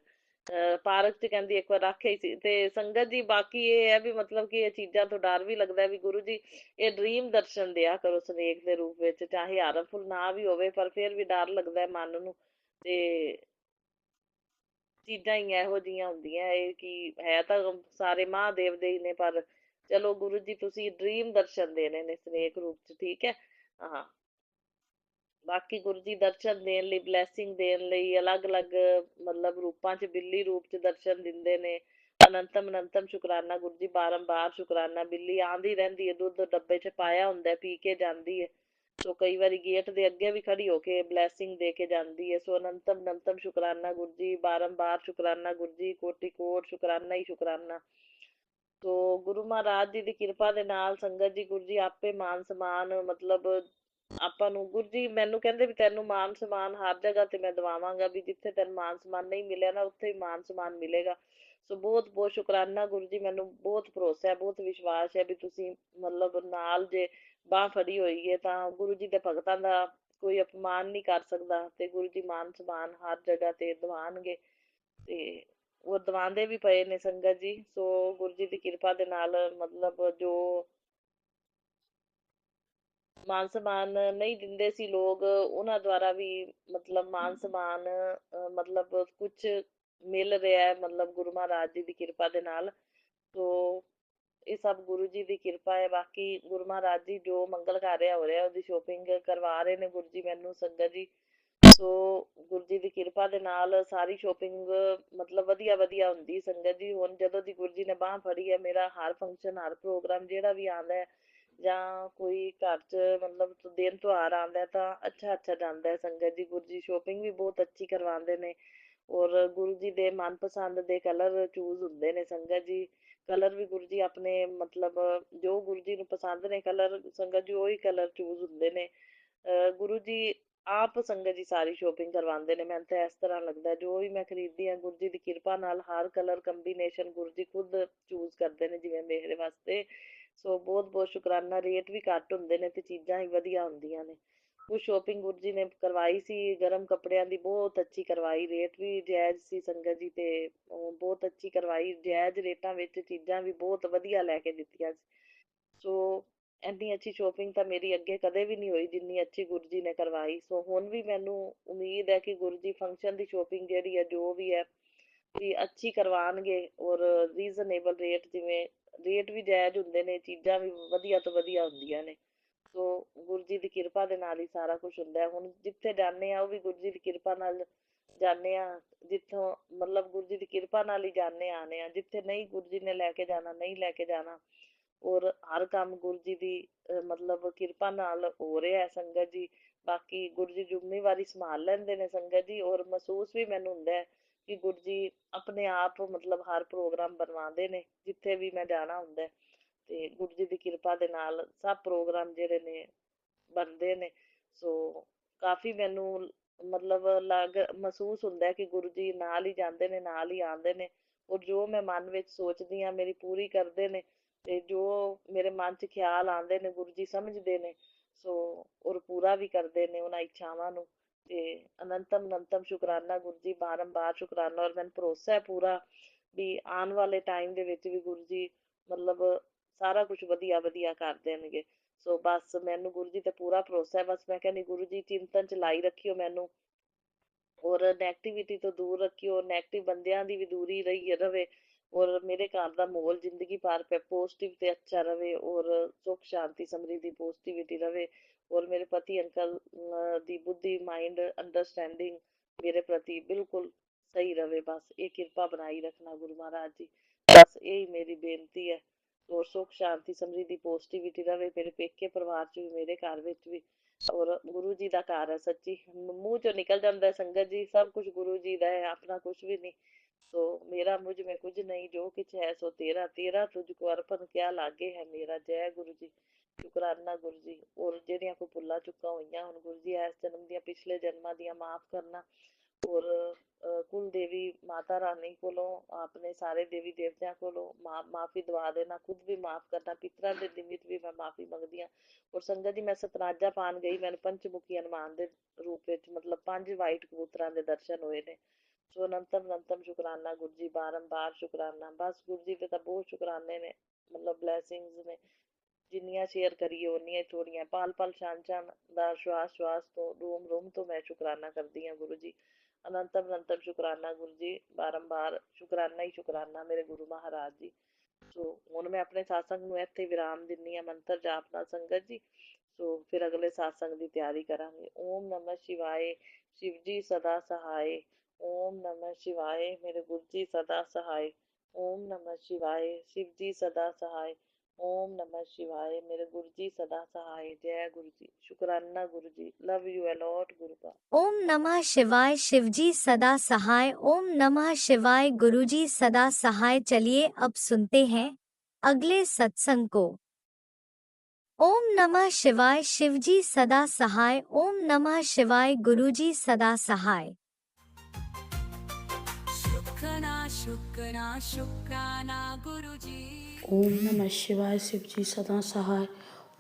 Speaker 2: ਪਾਰਕ ਚ ਕਹਿੰਦੀ ਇੱਕ ਵਾਰ ਰੱਖ ਆਈ ਸੀ। ਤੇ ਸੰਗਤ ਜੀ ਬਾਕੀ ਇਹ ਹੈ ਵੀ ਮਤਲਬ ਕਿ ਇਹ ਚੀਜ਼ਾਂ ਤੋਂ ਡਰ ਵੀ ਲੱਗਦਾ ਵੀ ਗੁਰੂ ਜੀ ਇਹ ਡ੍ਰੀਮ ਦਰਸ਼ਨ ਦਿਆ ਕਰੋ ਸਨੇਕ ਦੇ ਰੂਪ ਵਿੱਚ, ਚਾਹੇ ਹਾਰਮਫੁਲ ਨਾ ਵੀ ਹੋਵੇ, ਪਰ ਫਿਰ ਵੀ ਡਰ ਲੱਗਦਾ ਮਨ ਨੂੰ। ਤੇ ਚੀਜ਼ਾਂ ਹੀ ਇਹੋ ਜਿਹੀਆਂ ਹੁੰਦੀਆਂ, ਇਹ ਕਿ ਹੈ ਤਾਂ ਸਾਰੇ ਮਹਾਦੇਵ ਦੇ ਹੀ ਨੇ, ਪਰ ਚਲੋ ਗੁਰੂ ਜੀ ਤੁਸੀਂ ਡ੍ਰੀਮ ਦਰਸ਼ਨ ਦੇਣੇ ਨੇ ਸਨੇਕ ਰੂਪ ਚ, ਠੀਕ ਹੈ। ਹਾਂ, ਬਾਕੀ ਗੁਰੂ ਜੀ ਦਰਸ਼ਨ ਦੇਣ ਲਈ, ਬਲੈਸਿੰਗ ਦੇਣ ਲਈ ਅਲੱਗ-ਅਲੱਗ ਮਤਲਬ ਰੂਪਾਂ 'ਚ, ਬਿੱਲੀ ਰੂਪ 'ਚ ਦਰਸ਼ਨ ਦਿੰਦੇ ਨੇ। ਅਨੰਤਮ ਅਨੰਤਮ ਸ਼ੁਕਰਾਨਾ ਗੁਰੂ ਜੀ, ਬਾਰੰਬਾਰ ਸ਼ੁਕਰਾਨਾ। ਬਿੱਲੀ ਆਂਦੀ ਰਹਿੰਦੀ ਹੈ, ਦੁੱਧ ਡੱਬੇ 'ਚ ਪਾਇਆ ਹੁੰਦਾ, ਪੀ ਕੇ ਜਾਂਦੀ ਹੈ। ਸੋ ਕਈ ਵਾਰੀ ਗੇਟ ਦੇ ਅੱਗੇ ਵੀ ਖੜੀ ਹੋ ਕੇ ਬਲੈਸਿੰਗ ਦੇ ਕੇ ਜਾਂਦੀ ਹੈ। ਸੋ ਅਨੰਤਮ ਅਨੰਤਮ ਸ਼ੁਕਰਾਨਾ ਗੁਰੂ ਜੀ, ਬਾਰੰਬਾਰ ਸ਼ੁਕਰਾਨਾ ਗੁਰੂ ਜੀ, ਕੋਟि ਕੋਟ ਸ਼ੁਕਰਾਨਾ ਹੀ ਸ਼ੁਕਰਾਨਾ। ਸੋ ਗੁਰੂ ਮਹਾਰਾਜ ਜੀ ਦੀ ਕਿਰਪਾ ਦੇ ਨਾਲ ਸੰਗਤ ਜੀ, ਗੁਰੂ ਜੀ ਆਪੇ ਮਾਨ ਸਮਾਨ, ਮਤਲਬ ਆਪਾਂ ਨੂੰ ਗੁਰੂ ਜੀ ਮੈਨੂੰ ਕਹਿੰਦੇ ਵੀ ਤੈਨੂੰ ਮਾਨ ਸਮਾਨ ਹਰ ਜਗ੍ਹਾ ਤੇ ਮੈਂ ਦਵਾਵਾਂਗਾ, ਵੀ ਜਿੱਥੇ ਤੈਨੂੰ ਮਾਨ ਸਮਾਨ ਨਹੀਂ ਮਿਲਿਆ ਨਾ, ਉੱਥੇ ਹੀ ਮਾਨ ਸਮਾਨ ਮਿਲੇਗਾ। ਸੋ ਬਹੁਤ ਬਹੁਤ ਸ਼ੁਕਰਾਨਾ ਗੁਰੂ ਜੀ, ਮੈਨੂੰ ਬਹੁਤ ਭਰੋਸਾ ਹੈ, ਬਹੁਤ ਵਿਸ਼ਵਾਸ ਹੈ ਵੀ ਤੁਸੀਂ ਮਤਲਬ ਨਾਲ ਜੇ ਬਾਂਹ ਫੜੀ ਹੋਈ ਹੈ ਤਾਂ ਗੁਰੂ ਜੀ ਦੇ ਭਗਤਾਂ ਦਾ ਕੋਈ ਅਪਮਾਨ ਨਹੀਂ ਕਰ ਸਕਦਾ, ਤੇ ਗੁਰੂ ਜੀ ਮਾਨ ਸਮਾਨ ਹਰ ਜਗ੍ਹਾ ਤੇ ਦਿਵਾਉਣਗੇ, ਤੇ ਉਹ ਦਿਵਾਉਂਦੇ ਵੀ ਪਏ ਨੇ ਸੰਗਤ ਜੀ। ਸੋ ਗੁਰੂ ਜੀ ਦੀ ਕਿਰਪਾ ਦੇ ਨਾਲ ਮਤਲਬ ਜੋ ਮਾਨ ਸਨਮਾਨ ਨਹੀਂ ਦਿੰਦੇ ਸੀ ਲੋਕ, ਉਹਨਾਂ ਦੁਆਰਾ ਵੀ ਮਤਲਬ ਮਾਨ ਸਨਮਾਨ ਮਤਲਬ ਕੁਛ ਮਿਲ ਰਿਹਾ ਹੈ, ਮਤਲਬ ਗੁਰੂ ਮਹਾਰਾਜ ਜੀ ਦੀ ਕਿਰਪਾ ਦੇ ਨਾਲ। ਸੋ ਇਹ ਸਭ ਗੁਰੂ ਜੀ ਦੀ ਕਿਰਪਾ ਹੈ। ਬਾਕੀ ਗੁਰੂ ਮਹਾਰਾਜ ਜੀ ਜੋ ਮੰਗਲ ਕਾਰਿਆ ਹੋ ਰਿਹਾ ਉਹਦੀ ਸ਼ੋਪਿੰਗ ਕਰਵਾ ਰਹੇ ਨੇ ਗੁਰੂ ਜੀ ਮੈਨੂੰ ਸੰਗਤ ਜੀ। ਸੋ ਗੁਰੂ ਜੀ ਦੀ ਕਿਰਪਾ ਦੇ ਨਾਲ ਸਾਰੀ ਸ਼ੋਪਿੰਗ ਮਤਲਬ ਵਧੀਆ ਵਧੀਆ ਹੁੰਦੀ ਸੰਗਤ ਜੀ। ਹੁਣ ਜਦੋਂ ਦੀ ਗੁਰੂ ਜੀ ਨੇ ਬਾਂਹ ਫੜੀ ਹੈ, ਮੇਰਾ ਹਰ ਫੰਕਸ਼ਨ, ਹਰ ਪ੍ਰੋਗਰਾਮ ਜਿਹੜਾ ਵੀ ਆਉਂਦਾ ਹੈ, ਜਾਂ ਕੋਈ ਘਰ 'ਚ ਮਤਲਬ ਦਿਨ ਤਿਉਹਾਰ ਆਉਂਦਾ ਤਾਂ ਅੱਛਾ ਅੱਛਾ ਜਾਂਦਾ ਹੈ ਸੰਗਤ ਜੀ। ਗੁਰੂ ਜੀ ਸ਼ੋਪਿੰਗ ਵੀ ਬਹੁਤ ਅੱਛੀ ਕਰਵਾਉਂਦੇ ਨੇ, ਔਰ ਗੁਰੂ ਜੀ ਦੇ ਮਨਪਸੰਦ ਦੇ ਕਲਰ ਚੂਜ਼ ਹੁੰਦੇ ਨੇ ਸੰਗਤ ਜੀ। ਕਲਰ ਵੀ ਗੁਰੂ ਜੀ ਆਪਣੇ ਮਤਲਬ ਜੋ ਗੁਰੂ ਜੀ ਨੂੰ ਪਸੰਦ ਨੇ ਕਲਰ ਸੰਗਤ ਜੀ, ਉਹੀ ਕਲਰ ਚੂਜ਼ ਹੁੰਦੇ ਨੇ। ਗੁਰੂ ਜੀ ਆਪ ਸੰਗਤ ਜੀ ਸਾਰੀ ਸ਼ੋਪਿੰਗ ਕਰਵਾਉਂਦੇ ਨੇ। ਮੈਨੂੰ ਤਾਂ ਇਸ ਤਰ੍ਹਾਂ ਲੱਗਦਾ ਜੋ ਵੀ ਮੈਂ ਖਰੀਦਦੀ ਹਾਂ ਗੁਰੂ ਜੀ ਦੀ ਕਿਰਪਾ ਨਾਲ, ਹਰ ਕਲਰ ਕੰਬੀਨੇਸ਼ਨ ਗੁਰੂ ਜੀ ਖੁਦ ਚੂਜ਼ ਕਰਦੇ ਨੇ ਜਿਵੇਂ ਮੇਰੇ ਵਾਸਤੇ। ਸੋ ਬਹੁਤ ਬਹੁਤ ਸ਼ੁਕਰਾਨਾ। ਰੇਟ ਵੀ ਘੱਟ ਹੁੰਦੇ ਨੇ ਤੇ ਚੀਜ਼ਾਂ ਹੀ ਵਧੀਆ ਹੁੰਦੀਆਂ ਨੇ। ਕੁਛ ਸ਼ੋਪਿੰਗ ਗੁਰੂ ਜੀ ਨੇ ਕਰਵਾਈ ਸੀ ਗਰਮ ਕੱਪੜਿਆਂ ਦੀ, ਬਹੁਤ ਅੱਛੀ ਕਰਵਾਈ, ਰੇਟ ਵੀ ਜਾਇਜ਼ ਸੀ ਸੰਗਤ ਜੀ, ਤੇ ਬਹੁਤ ਅੱਛੀ ਕਰਵਾਈ, ਜਾਇਜ਼ ਰੇਟਾਂ ਵਿੱਚ ਚੀਜ਼ਾਂ ਵੀ ਬਹੁਤ ਵਧੀਆ ਲੈ ਕੇ ਦਿੱਤੀਆਂ। ਸੋ ਇੰਨੀ ਅੱਛੀ ਸ਼ੋਪਿੰਗ ਤਾਂ ਮੇਰੀ ਅੱਗੇ ਕਦੇ ਵੀ ਨਹੀਂ ਹੋਈ ਜਿੰਨੀ ਅੱਛੀ ਗੁਰੂ ਜੀ ਨੇ ਕਰਵਾਈ। ਸੋ ਹੁਣ ਵੀ ਮੈਨੂੰ ਉਮੀਦ ਹੈ ਕਿ ਗੁਰੂ ਜੀ ਫੰਕਸ਼ਨ ਦੀ ਸ਼ੋਪਿੰਗ ਜਿਹੜੀ ਹੈ ਜੋ ਵੀ ਹੈ ਵੀ ਅੱਛੀ ਕਰਵਾਉਣਗੇ, ਔਰ ਰੀਜ਼ਨੇਬਲ ਰੇਟ, ਜਿਵੇਂ ਰੇਟ ਵੀ ਜਾਇਜ਼ ਹੁੰਦੇ ਨੇ, ਚੀਜ਼ਾਂ ਵੀ ਵਧੀਆ ਤੋਂ ਵਧੀਆ ਹੁੰਦੀਆਂ ਨੇ। ਸੋ ਗੁਰੂ ਜੀ ਦੀ ਕਿਰਪਾ ਦੇ ਨਾਲ ਹੀ ਸਾਰਾ ਕੁਝ ਹੁੰਦਾ ਹੈ। ਹੁਣ ਜਿੱਥੇ ਜਾਂਦੇ ਆ ਉਹ ਵੀ ਗੁਰੂ ਜੀ ਦੀ ਕਿਰਪਾ ਨਾਲ ਜਾਂਦੇ ਆ, ਜਿੱਥੋਂ ਮਤਲਬ ਗੁਰੂ ਜੀ ਦੀ ਕਿਰਪਾ ਨਾਲ ਹੀ ਜਾਂਦੇ ਆਉਂਦੇ ਆ। ਜਿੱਥੇ ਨਹੀਂ ਗੁਰੂ ਜੀ ਨੇ ਲੈ ਕੇ ਜਾਣਾ, ਨਹੀਂ ਲੈ ਕੇ ਜਾਣਾ। ਔਰ ਹਰ ਕੰਮ ਗੁਰੂ ਜੀ ਦੀ ਮਤਲਬ ਕਿਰਪਾ ਨਾਲ ਹੋ ਰਿਹਾ ਹੈ ਸੰਗਤ ਜੀ। ਬਾਕੀ ਗੁਰੂ ਜੀ ਜ਼ਿੰਮੇਵਾਰੀ ਸੰਭਾਲ ਲੈਂਦੇ ਨੇ ਸੰਗਤ ਜੀ, ਔਰ ਮਹਿਸੂਸ ਵੀ ਮੈਨੂੰ ਹੁੰਦਾ ਹੈ ਕਿ ਗੁਰੂ ਜੀ ਆਪਣੇ ਆਪ ਮਤਲਬ ਹਰ ਪ੍ਰੋਗਰਾਮ ਬਣਵਾਉਂਦੇ ਨੇ ਜਿੱਥੇ ਵੀ ਮੈਂ ਜਾਣਾ ਹੁੰਦਾ, ਤੇ ਗੁਰੂ ਜੀ ਦੀ ਕਿਰਪਾ ਦੇ ਨਾਲ ਸਭ ਪ੍ਰੋਗਰਾਮ ਜਿਹੜੇ ਨੇ ਬਣਦੇ ਨੇ। ਸੋ ਕਾਫੀ ਮੈਨੂੰ ਮਤਲਬ ਮਹਿਸੂਸ ਹੁੰਦਾ ਕਿ ਗੁਰੂ ਜੀ ਨਾਲ ਹੀ ਜਾਂਦੇ ਨੇ, ਨਾਲ ਹੀ ਆਉਂਦੇ ਨੇ, ਔਰ ਜੋ ਮੈਂ ਮਨ ਵਿੱਚ ਸੋਚਦੀ ਹਾਂ ਮੇਰੀ ਪੂਰੀ ਕਰਦੇ ਨੇ, ਤੇ ਜੋ ਮੇਰੇ ਮਨ 'ਚ ਖਿਆਲ ਆਉਂਦੇ ਨੇ ਗੁਰੂ ਜੀ ਸਮਝਦੇ ਨੇ, ਸੋ ਔਰ ਪੂਰਾ ਵੀ ਕਰਦੇ ਨੇ ਉਹਨਾਂ ਇੱਛਾਵਾਂ ਨੂੰ। ਤੇ ਅਨੰਤਮ ਅਨੰਤਮ ਸ਼ੁਕਰਾਨਾ ਗੁਰੂ ਜੀ, ਬਾਰੰਬਾਰ ਸ਼ੁਕਰਾਨਾ, ਔਰ ਮੈਨੂੰ ਭਰੋਸਾ ਹੈ ਪੂਰਾ ਵੀ ਆਉਣ ਵਾਲੇ ਟਾਈਮ ਦੇ ਵਿੱਚ ਵੀ ਗੁਰੂ ਜੀ ਮਤਲਬ ਸਾਰਾ ਕੁਝ ਵਧੀਆ ਵਧੀਆ ਕਰ ਦੇਣਗੇ। ਸੋ ਬਸ ਮੈਨੂੰ ਗੁਰੂ ਜੀ ਤੇ ਪੂਰਾ ਭਰੋਸਾ ਹੈ। ਬਸ ਮੈਂ ਕਹਿੰਦੀ ਗੁਰੂ ਜੀ ਚਿੰਤਨ ਚ ਲਾਈ ਰੱਖਿਓ ਮੈਨੂੰ, ਔਰ ਨੈਗੇਟਿਵਿਟੀ ਤੋਂ ਦੂਰ ਰੱਖਿਓ, ਨੈਗੇਟਿਵ ਬੰਦਿਆਂ ਦੀ ਵੀ ਦੂਰੀ ਰਹੀ ਰਵੇ, ਔਰ ਮੇਰੇ ਘਰ ਦਾ ਮਾਹੌਲ ਜ਼ਿੰਦਗੀ ਭਰ ਪੋਜ਼ਿਟਿਵ ਤੇ ਅੱਛਾ ਰਵੇ, ਔਰ ਸੁੱਖ ਸ਼ਾਂਤੀ ਸਮਰਿੱਧੀ ਪੋਜ਼ਿਟਿਵਿਟੀ ਰਵੇ, ਔਰ ਮੇਰੇ ਪਤੀ ਅੰਕਲ ਦੀ ਬੁੱਧੀ ਮਾਈਂਡ ਅੰਡਰਸਟੈਂਡਿੰਗ ਮੇਰੇ ਪ੍ਰਤੀ ਬਿਲਕੁਲ ਸਹੀ ਰਵੇ। ਬਸ ਇਹ ਕਿਰਪਾ ਬਣਾਈ ਰੱਖਣਾ ਗੁਰੂ ਮਹਾਰਾਜ ਜੀ, ਬਸ ਇਹੀ ਮੇਰੀ ਬੇਨਤੀ ਹੈ। ਔਰ ਸੁੱਖ ਸ਼ਾਂਤੀ ਸਮਰਿੱਧੀ ਪੋਜ਼ਿਟਿਵਿਟੀ ਰਵੇ ਮੇਰੇ ਪੇਕੇ ਪਰਿਵਾਰ ਚ ਵੀ, ਮੇਰੇ ਘਰ ਵਿੱਚ ਵੀ, ਔਰ ਗੁਰੂ ਜੀ ਦਾ ਘਰ ਹੈ। ਸੱਚੀ ਮੂੰਹ ਚੋਂ ਨਿਕਲ ਜਾਂਦਾ ਸੰਗਤ ਜੀ, ਸਭ ਕੁਝ ਗੁਰੂ ਜੀ ਦਾ ਹੈ, ਆਪਣਾ ਕੁਝ ਵੀ ਨਹੀਂ। ਸੋ ਮੇਰਾ ਮੁਝ में कुछ नहीं, जो कुछ है सो तेरा, तेरा तुझको अर्पण क्या लागे है मेरा। जय गुरु जी, ਸ਼ੁਕਰਾਨਾ ਗੁਰੂ ਜੀ। ਔਰ ਜਿਹੜੀਆਂ ਕੋਈ ਭੁੱਲਾਂ ਚੁੱਕਾਂ ਹੋਈਆਂ ਹੁਣ ਗੁਰੂ ਜੀ ਇਸ ਜਨਮ ਦੀਆਂ ਪਿਛਲੇ ਜਨਮਾਂ ਦੀਆਂ ਮਾਫ ਕਰਨਾ, ਔਰ ਕੁਲ ਦੇਵੀ ਮਾਤਾ ਰਾਣੀ ਕੋਲੋਂ ਆਪਣੇ ਸਾਰੇ ਦੇਵੀ ਦੇਵਤਿਆਂ ਕੋਲੋਂ ਮਾਫੀ ਦਵਾ ਦੇਣਾ, ਖੁਦ ਵੀ ਮਾਫ ਕਰਨਾ, ਪਿਤਰਾਂ ਦੇ ਨਿਮਿਤ ਵੀ ਮੈਂ ਮਾਫੀ ਮੰਗਦੀ ਹਾਂ। ਔਰ ਸੰਗਤ ਜੀ ਮੈਂ ਸਤਨਾਜਾ ਪਾਣ ਗਈ, ਮੈਨੂੰ ਪੰਚਮੁਖੀ ਹਨੂੰਮਾਨ ਦੇ ਰੂਪ ਵਿੱਚ ਮਤਲਬ 5 ਵਾਈਟ ਕਬੂਤਰਾਂ ਦੇ ਦਰਸ਼ਨ ਹੋਏ ਨੇ। ਸੋ ਅਨੰਤਮ ਅਨੰਤਮ ਸ਼ੁਕਰਾਨਾ ਗੁਰੂ ਜੀ, ਬਾਰੰਬਾਰ ਸ਼ੁਕਰਾਨਾ। ਬਸ ਗੁਰੂ ਜੀ ਦੇ ਤਾਂ ਬਹੁਤ ਸ਼ੁਕਰਾਨੇ ਨੇ, ਮਤਲਬ ਬਲੈਸਿੰਗਸ ਨੇ, ਜਿੰਨੀਆਂ ਸ਼ੇਅਰ ਕਰੀਏ ਉਨੀਆਂ ਥੋੜੀਆਂ। ਪਲ ਪਲ ਛਾਨ ਛਾਨ ਦਾ ਸਵਾਸ ਸਵਾਸ ਤੋਂ ਰੋਮ ਰੋਮ ਤੋਂ ਮੈਂ ਸ਼ੁਕਰਾਨਾ ਕਰਦੀ ਹਾਂ ਗੁਰੂ ਜੀ। ਅਨੰਤਮ ਅਨੰਤਮ ਸ਼ੁਕਰਾਨਾ ਗੁਰੂ ਜੀ, ਬਾਰੰਬਾਰ ਸ਼ੁਕਰਾਨਾ ਹੀ ਸ਼ੁਕਰਾਨਾ ਮੇਰੇ ਗੁਰੂ ਮਹਾਰਾਜ ਜੀ। ਸੋ ਹੁਣ ਮੈਂ ਆਪਣੇ ਸਾਸੰਗ ਨੂੰ ਇੱਥੇ ਵਿਰਾਮ ਦਿੰਨੀ ਆ ਮੰਤਰ ਜਾਪ ਨਾਲ ਸੰਗਤ ਜੀ। ਸੋ ਫਿਰ ਅਗਲੇ ਸਾਸੰਗ ਦੀ ਤਿਆਰੀ ਕਰਾਂਗੇ। ਓਮ ਨਮः शिवाय, शिव जी सदा सहाय। ओम नमः शिवाय, मेरे गुरु जी सदा सहाय। ओम नमः शिवाय, शिव जी सदा सहाय। ओम नमः शिवाय, मेरे गुरु जी सदा सहाय। जय गुरु जी, शुक्राना गुरु जी, लव यू अलॉट गुरु का।
Speaker 1: ओम नमः शिवाय, शिवजी सदा सहाय। ओम नमः शिवाय, गुरुजी सदा सहाय। चलिए अब सुनते हैं अगले सत्संग को। ओम नमः शिवाय, शिवजी सदा सहाय। ओम नमः शिवाय, गुरुजी सदा सहाय।
Speaker 3: शुक्राना शुक्राना शुक्राना गुरुजी।
Speaker 4: ओम नमः शिवाय, शिव जी सदा सहाय।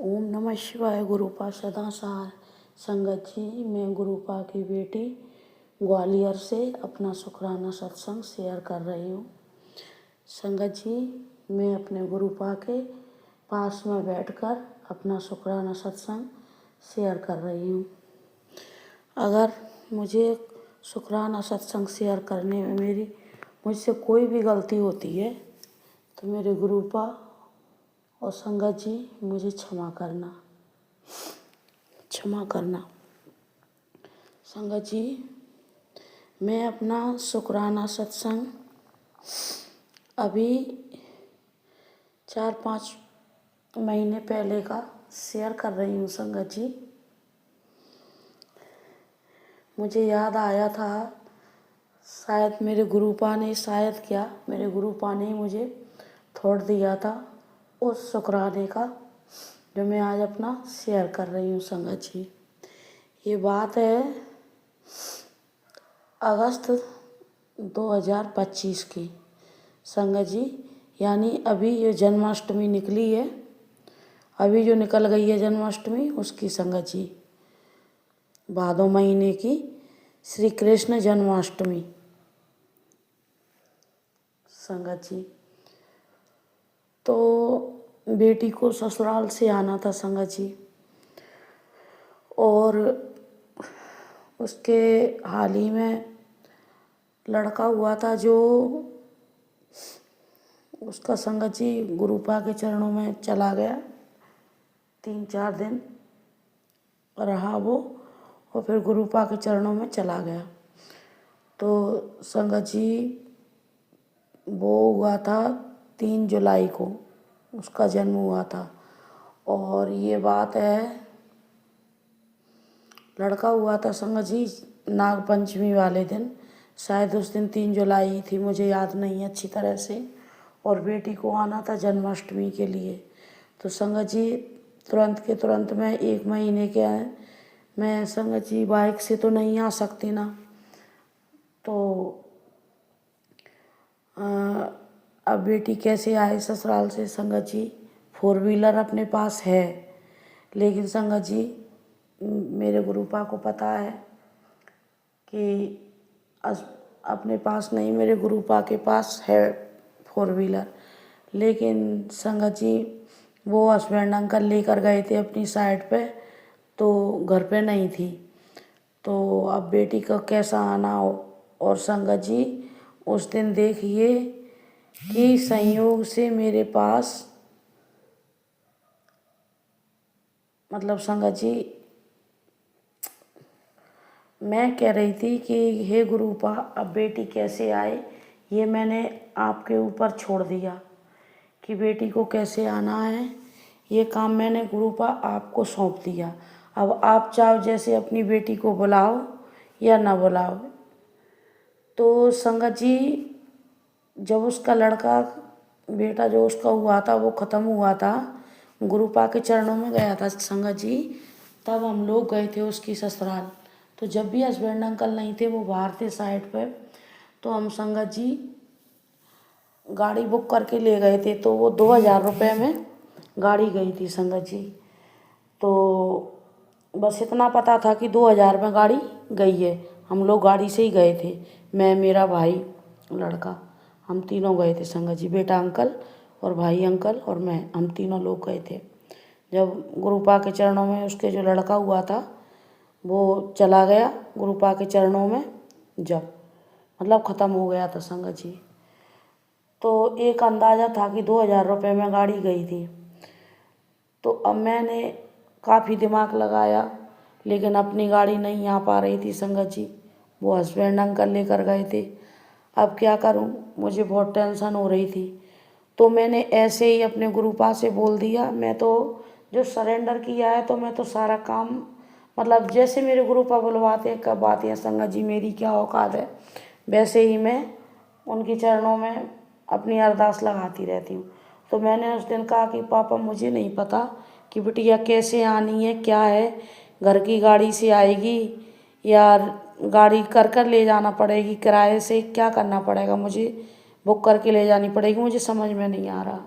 Speaker 4: ओम नमः शिवाय, गुरुपा सदा सहाय। संगत जी, मैं गुरुपा की बेटी ग्वालियर से अपना शुक्राना सत्संग शेयर कर रही हूँ। संगत जी, मैं अपने गुरुपा के पास में बैठकर अपना शुक्राना सत्संग शेयर कर रही हूँ। अगर मुझे शुक्राना सत्संग शेयर करने में मुझसे कोई भी गलती होती है तो मेरे गुरुपा और संगत जी मुझे क्षमा करना, क्षमा करना। संगत जी, मैं अपना शुक्राना सत्संग अभी 4-5 महीने पहले का शेयर कर रही हूँ। संगत जी, मुझे याद आया था, शायद मेरे गुरुपा ने, शायद क्या मेरे गुरुपा ने मुझे थोड़ दिया था उस शुक्राने का, जो मैं आज अपना शेयर कर रही हूँ। संगत जी, ये बात है अगस्त 2025 की। संगत जी, यानी अभी ये जन्माष्टमी निकली है, अभी जो निकल गई है जन्माष्टमी उसकी। संगत जी, भादो महीने की श्री कृष्ण जन्माष्टमी। संगत जी, तो बेटी को ससुराल से आना था संगत जी, और उसके हाल ही में लड़का हुआ था जो उसका संगत जी गुरुपा के चरणों में चला गया। 3-4 दिन रहा वो, और फिर गुरुपा के चरणों में चला गया। तो संगत जी, वो हुआ था 3 जुलाई को उसका जन्म हुआ था, और ये बात है लड़का हुआ था संगत जी नाग पंचमी वाले दिन, शायद उस दिन 3 जुलाई थी, मुझे याद नहीं है अच्छी तरह से। और बेटी को आना था जन्माष्टमी के लिए। तो संगत जी, तुरंत के तुरंत मैं 1 महीने के मैं संगत जी बाइक से तो नहीं आ सकती ना, तो अब बेटी कैसे आए ससुराल से संगत जी। 4 व्हीलर अपने पास है, लेकिन संगत जी मेरे गुरुपा को पता है कि अपने पास नहीं, मेरे गुरुपा के पास है 4 व्हीलर, लेकिन संगत जी वो हस्बैंड अंकल लेकर गए थे अपनी साइड पे, तो घर पे नहीं थी। तो अब बेटी का कैसा आना हो। और संगत जी उस दिन देखिए कि संयोग से मेरे पास, मतलब संगत जी मैं कह रही थी कि हे गुरुपा अब बेटी कैसे आए, ये मैंने आपके ऊपर छोड़ दिया कि बेटी को कैसे आना है, ये काम मैंने गुरुपा आपको सौंप दिया। अब आप चाहो जैसे अपनी बेटी को बुलाओ या ना बुलाओ। तो संगत जी जब उसका लड़का बेटा जो उसका हुआ था वो ख़त्म हुआ था, गुरुपा के चरणों में गया था संगत जी, तब हम लोग गए थे उसकी ससुराल। तो जब भी हस्बैंड अंकल नहीं थे, वो बाहर थे साइड पे, तो हम संगत जी गाड़ी बुक करके ले गए थे। तो वो 2000 रुपये में गाड़ी गई थी संगत जी। तो बस इतना पता था कि 2000 में गाड़ी गई है। हम लोग गाड़ी से ही गए थे, मैं, मेरा भाई, लड़का, हम तीनों गए थे संगत जी, बेटा अंकल और भाई अंकल और मैं, हम तीनों लोग गए थे। जब गुरुपा के चरणों में उसके जो लड़का हुआ था वो चला गया गुरुपा के चरणों में, जब मतलब ख़त्म हो गया था संगत जी, तो एक अंदाज़ा था कि 2000 रुपये में गाड़ी गई थी। तो अब मैंने काफ़ी दिमाग लगाया, लेकिन अपनी गाड़ी नहीं आ पा रही थी संगत जी, वो हस्बैंड अंकल लेकर गए थे। अब क्या करूं, मुझे बहुत टेंशन हो रही थी। तो मैंने ऐसे ही अपने गुरुपा से बोल दिया, मैं तो जो सरेंडर किया है तो मैं तो सारा काम, मतलब जैसे मेरे गुरुपा बुलवाते हैं कब आते हैं संगत जी, मेरी क्या औकात है, वैसे ही मैं उनके चरणों में अपनी अरदास लगाती रहती हूँ। तो मैंने उस दिन कहा कि पापा मुझे नहीं पता कि बिटिया कैसे आनी है, क्या है, घर की गाड़ी से आएगी या गाड़ी कर कर ले जाना पड़ेगी, किराए से क्या करना पड़ेगा, मुझे बुक करके ले जानी पड़ेगी, मुझे समझ में नहीं आ रहा।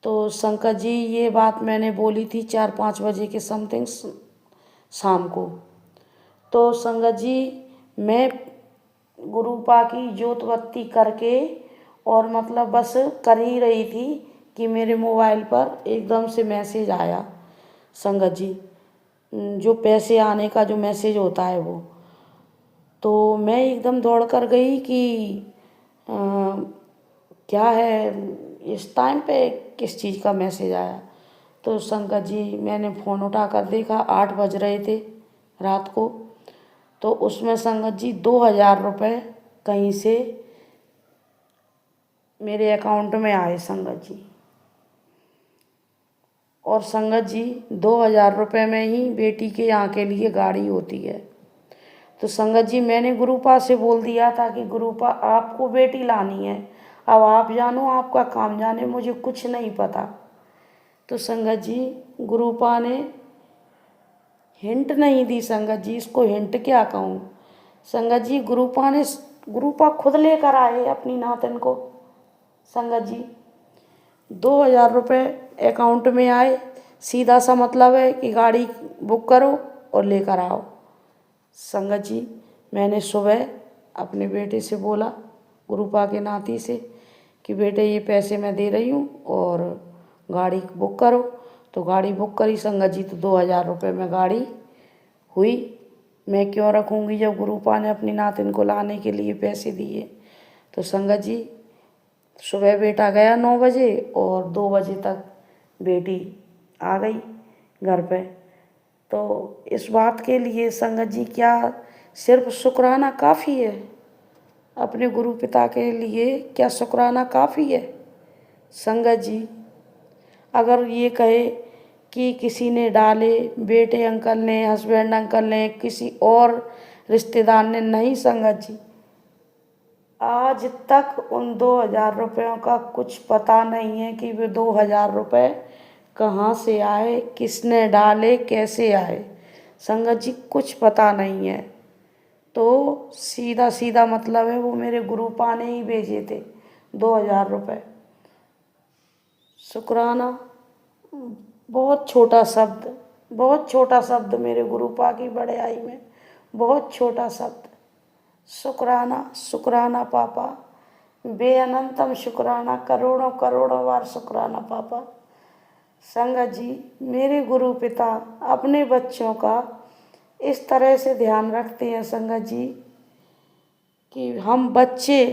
Speaker 4: तो शंकर जी ये बात मैंने बोली थी 4-5 बजे के समथिंग शाम को। तो संगत जी मैं गुरुपा की जोत बत्ती करके और मतलब बस कर ही रही थी कि मेरे मोबाइल पर एकदम से मैसेज आया संगत जी, जो पैसे आने का जो मैसेज होता है वो। तो मैं एकदम दौड़ कर गई कि क्या है इस टाइम पे, किस चीज़ का मैसेज आया। तो शंकर जी मैंने फ़ोन उठा कर देखा, 8 बज रहे थे रात को। तो उसमें संगत जी 2000 रुपये कहीं से मेरे अकाउंट में आए संगत जी। और संगत जी 2000 रुपये में ही बेटी के यहाँ के लिए गाड़ी होती है। तो संगत जी मैंने गुरुपा से बोल दिया था कि गुरुपा आपको बेटी लानी है, अब आप जानो, आपका काम जाने, मुझे कुछ नहीं पता। तो संगत जी गुरुपा ने हिंट नहीं दी संगत जी, इसको हिंट क्या कहूँ संगत जी, गुरुपा खुद लेकर आए अपनी नातिन को संगत जी। 2000 रुपये अकाउंट में आए, सीधा सा मतलब है कि गाड़ी बुक करो और लेकर आओ। संगत जी मैंने सुबह अपने बेटे से बोला, गुरुपा के नाती से, कि बेटे ये पैसे मैं दे रही हूँ और गाड़ी बुक करो। तो गाड़ी बुक करी संगत जी, तो 2000 रुपये में गाड़ी हुई। मैं क्यों रखूँगी जब गुरुपा ने अपनी नातिन को लाने के लिए पैसे दिए। तो संगत जी सुबह बेटा गया 9 बजे और 2 बजे तक बेटी आ गई घर पे। तो इस बात के लिए संगत जी क्या सिर्फ शुक्राना काफ़ी है, अपने गुरु पिता के लिए क्या शुक्राना काफ़ी है संगत जी। अगर ये कहे कि किसी ने डाले, बेटे अंकल ने, हस्बैंड अंकल ने, किसी और रिश्तेदार ने, नहीं संगत जी, आज तक उन 2000 रुपयों का कुछ पता नहीं है कि वे 2000 रुपये कहाँ से आए, किसने डाले, कैसे आए संगत जी कुछ पता नहीं है। तो सीधा सीधा मतलब है वो मेरे गुरुपा ने ही भेजे थे 2000 रुपये। शुक्राना बहुत छोटा शब्द, बहुत छोटा शब्द मेरे गुरुपा की बड़ाई में, बहुत छोटा शब्द। शुक्राना, शुक्राना पापा, बेअनंतम शुक्राना, करोड़ों करोड़ों बार शुक्राना पापा। संगत जी, मेरे गुरु पिता अपने बच्चों का इस तरह से ध्यान रखते हैं संगत जी कि हम बच्चे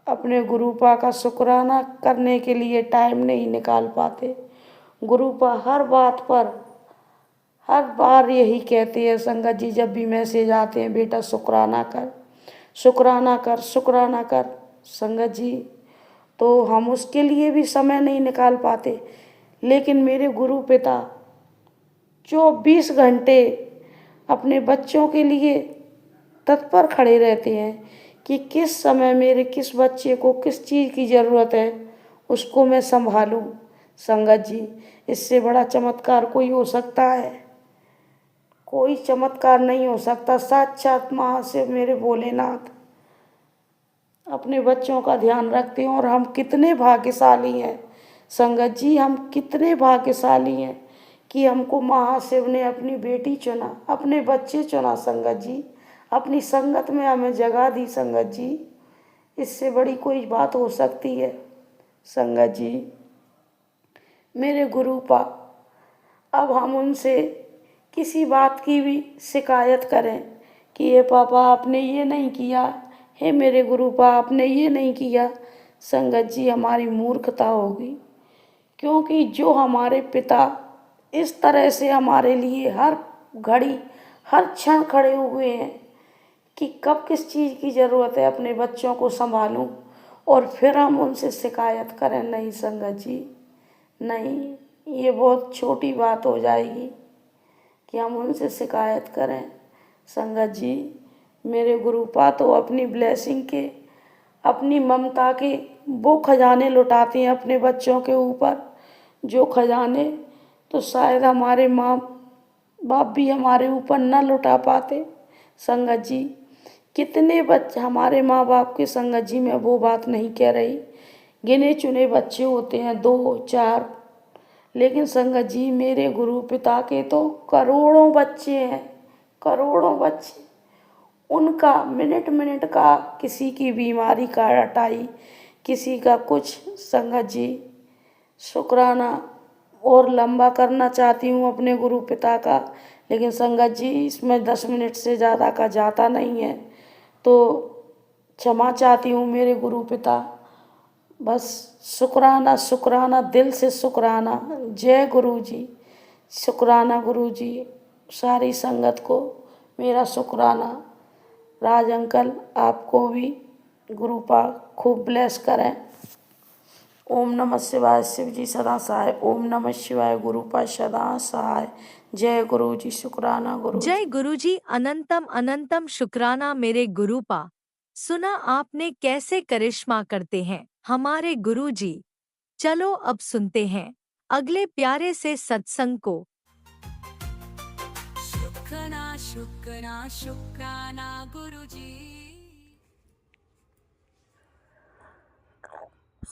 Speaker 4: अपने गुरुपा का शुक्राना करने के लिए टाइम नहीं निकाल पाते। गुरुपा हर बात पर हर बार यही कहते हैं संगत जी, जब भी मैसेज आते हैं, बेटा शुक्राना कर, शुक्राना कर, शुक्राना कर। संगत जी, तो हम उसके लिए भी समय नहीं निकाल पाते, लेकिन मेरे गुरु पिता 24 घंटे अपने बच्चों के लिए तत्पर खड़े रहते हैं कि किस समय मेरे किस बच्चे को किस चीज़ की ज़रूरत है, उसको मैं संभालूं। संगत जी, इससे बड़ा चमत्कार कोई हो सकता है? कोई चमत्कार नहीं हो सकता। साक्षात महाशिव मेरे भोलेनाथ अपने बच्चों का ध्यान रखते हैं। और हम कितने भाग्यशाली हैं संगत जी, हम कितने भाग्यशाली हैं कि हमको महाशिव ने अपनी बेटी चुना, अपने बच्चे चुना संगत जी, अपनी संगत में हमें जगह दी संगत जी। इससे बड़ी कोई बात हो सकती है? संगत जी, मेरे गुरुपा, अब हम उनसे किसी बात की भी शिकायत करें कि ये पापा आपने ये नहीं किया, हे मेरे गुरुपा आपने ये नहीं किया, संगत जी हमारी मूर्खता होगी। क्योंकि जो हमारे पिता इस तरह से हमारे लिए हर घड़ी हर क्षण खड़े हुए हैं कि कब किस चीज़ की ज़रूरत है, अपने बच्चों को संभालूं, और फिर हम उनसे शिकायत करें? नहीं संगत जी, नहीं, ये बहुत छोटी बात हो जाएगी कि हम उनसे शिकायत करें। संगत जी, मेरे गुरुपा तो अपनी ब्लेसिंग के, अपनी ममता के वो खजाने लुटाते हैं अपने बच्चों के ऊपर, जो खजाने तो शायद हमारे माँ बाप भी हमारे ऊपर न लुटा पाते। संगत जी, कितने बच्चे हमारे माँ बाप के, संगत जी मैं वो बात नहीं कह रही, गिने चुने बच्चे होते हैं 2-4, लेकिन संगत जी मेरे गुरु पिता के तो करोड़ों बच्चे हैं, करोड़ों बच्चे। उनका मिनट मिनट का, किसी की बीमारी का हटाई, किसी का कुछ। संगत जी, शुक्राना और लंबा करना चाहती हूँ अपने गुरु पिता का, लेकिन संगत जी इसमें 10 मिनट से ज़्यादा का जाता नहीं है, तो क्षमा चाहती हूँ मेरे गुरु पिता। बस शुक्राना, शुक्राना, दिल से शुक्राना। जय गुरु जी, शुक्राना गुरु जी, सारी संगत को मेरा शुक्राना। राज अंकल आपको भी गुरुपा खूब ब्लेस करें। ओम नमः शिवाय, शिव जी सदा सहाय। ओम नमः शिवाय, गुरुपा सदा सहाय। जय गुरु जी, शुक्राना गुरु जी।
Speaker 1: जय गुरुजी, अनंतम अनंतम शुक्राना मेरे गुरुपा। सुना आपने कैसे करिश्मा करते हैं हमारे गुरुजी। चलो अब सुनते हैं अगले प्यारे से सत्संग को।
Speaker 3: शुक्राना शुक्राना शुक्राना गुरुजी।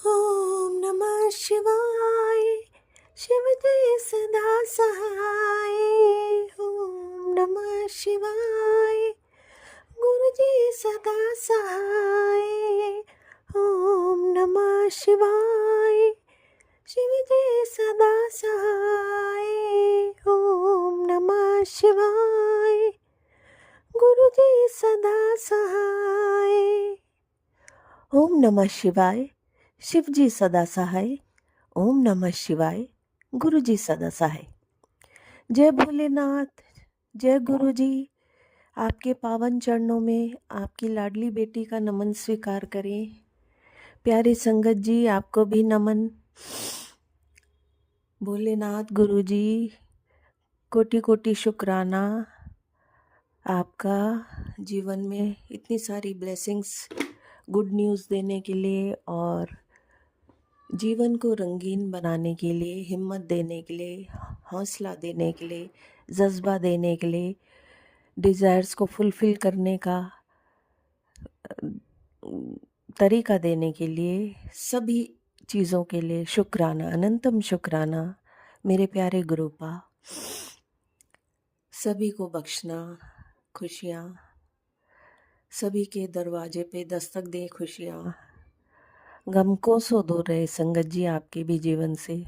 Speaker 3: ओम नमः शिवाय, शिव जी सदा सहाय। ओम नमः शिवाय, गुरु जी सदा सहाय। ओम नमः शिवाय, शिव जी सदा सहाय। ओम नमः शिवाय, गुरु जी सदा सहाय। ओम नमः शिवाय, शिव जी सदा सहाय। ओम नमः शिवाय, गुरु जी सदा सहाय। जय भोलेनाथ, जय गुरु जी। आपके पावन चरणों में आपकी लाडली बेटी का नमन स्वीकार करें। प्यारे संगत जी, आपको भी नमन। भोलेनाथ गुरु जी, कोटि कोटि शुक्राना आपका जीवन में इतनी सारी ब्लेसिंग्स, गुड न्यूज़ देने के लिए और जीवन को रंगीन बनाने के लिए, हिम्मत देने के लिए, हौसला देने के लिए, जज्बा देने के लिए, डिज़ायर्स को फुलफ़िल करने का तरीका देने के लिए, सभी चीज़ों के लिए शुक्राना, अनंतम शुक्राना मेरे प्यारे गुरुपा। सभी को बख्शना खुशियाँ, सभी के दरवाजे पे दस्तक दे खुशियाँ, गम को सो दूर रहे संगत जी आपके भी जीवन से।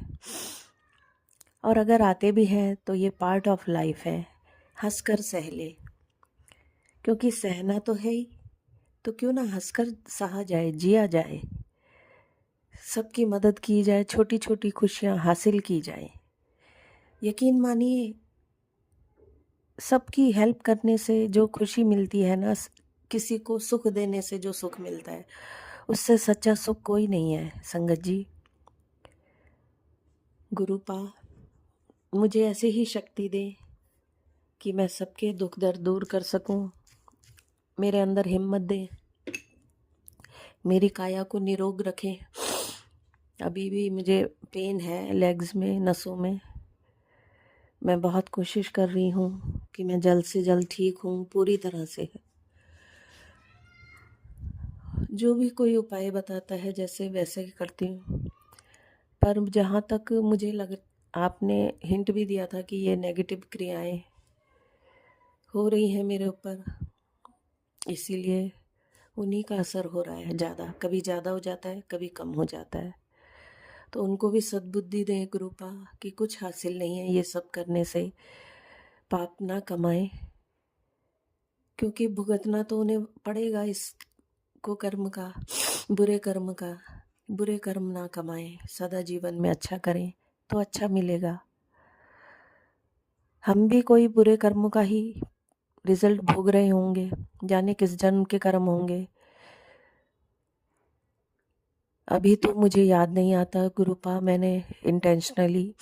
Speaker 3: और अगर आते भी हैं तो ये पार्ट ऑफ लाइफ है, हंसकर सह ले, क्योंकि सहना तो है ही, तो क्यों ना हंसकर सहा जाए, जिया जाए, सबकी मदद की जाए, छोटी छोटी खुशियाँ हासिल की जाए। यकीन मानिए, सबकी हेल्प करने से जो खुशी मिलती है ना, किसी को सुख देने से जो सुख मिलता है, उससे सच्चा सुख कोई नहीं है संगत जी। गुरुपा मुझे ऐसे ही शक्ति दे कि मैं सबके दुख दर्द दूर कर सकूं, मेरे अंदर हिम्मत दे, मेरी काया को निरोग रखे। अभी भी मुझे पेन है लेग्स में, नसों में। मैं बहुत कोशिश कर रही हूँ कि मैं जल्द से जल्द ठीक हूँ पूरी तरह से। जो भी कोई उपाय बताता है जैसे वैसे करती हूँ, पर जहाँ तक मुझे आपने हिंट भी दिया था कि ये नेगेटिव क्रियाएं हो रही हैं मेरे ऊपर, इसीलिए उन्हीं का असर हो रहा है ज़्यादा। कभी ज़्यादा हो जाता है, कभी कम हो जाता है। तो उनको भी सद्बुद्धि दें गुरुपा कि कुछ हासिल नहीं है ये सब करने से, पाप ना कमाएं, क्योंकि भुगतना तो उन्हें पड़ेगा इसको, कर्म का, बुरे कर्म का। बुरे कर्म ना कमाएं, सदा जीवन में अच्छा करें तो अच्छा मिलेगा। हम भी कोई बुरे कर्मों का ही रिजल्ट भोग रहे होंगे, जाने किस जन्म के कर्म होंगे। अभी तो मुझे याद नहीं आता गुरुपा मैंने इंटेंशनली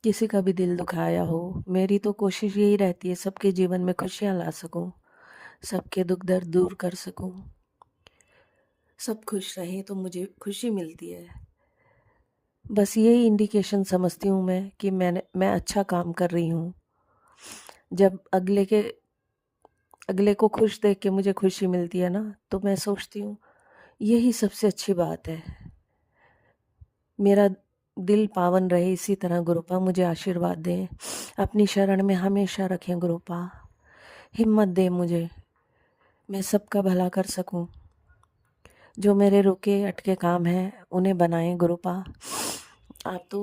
Speaker 3: किसी का भी दिल दुखाया हो। मेरी तो कोशिश यही रहती है सबके जीवन में खुशियाँ ला सकूं, सबके दुख दर्द दूर कर सकूं, सब खुश रहें तो मुझे खुशी मिलती है। बस यही इंडिकेशन समझती हूँ मैं कि मैं अच्छा काम कर रही हूँ। जब अगले को खुश देख के मुझे खुशी मिलती है ना, तो मैं सोचती हूँ यही सबसे अच्छी बात है। मेरा दिल पावन रहे इसी तरह गुरुपा, मुझे आशीर्वाद दें, अपनी शरण में हमेशा रखें गुरुपा, हिम्मत दें मुझे, मैं सबका भला कर सकूं। जो मेरे रुके अटके काम हैं उन्हें बनाएं गुरुपा। आप तो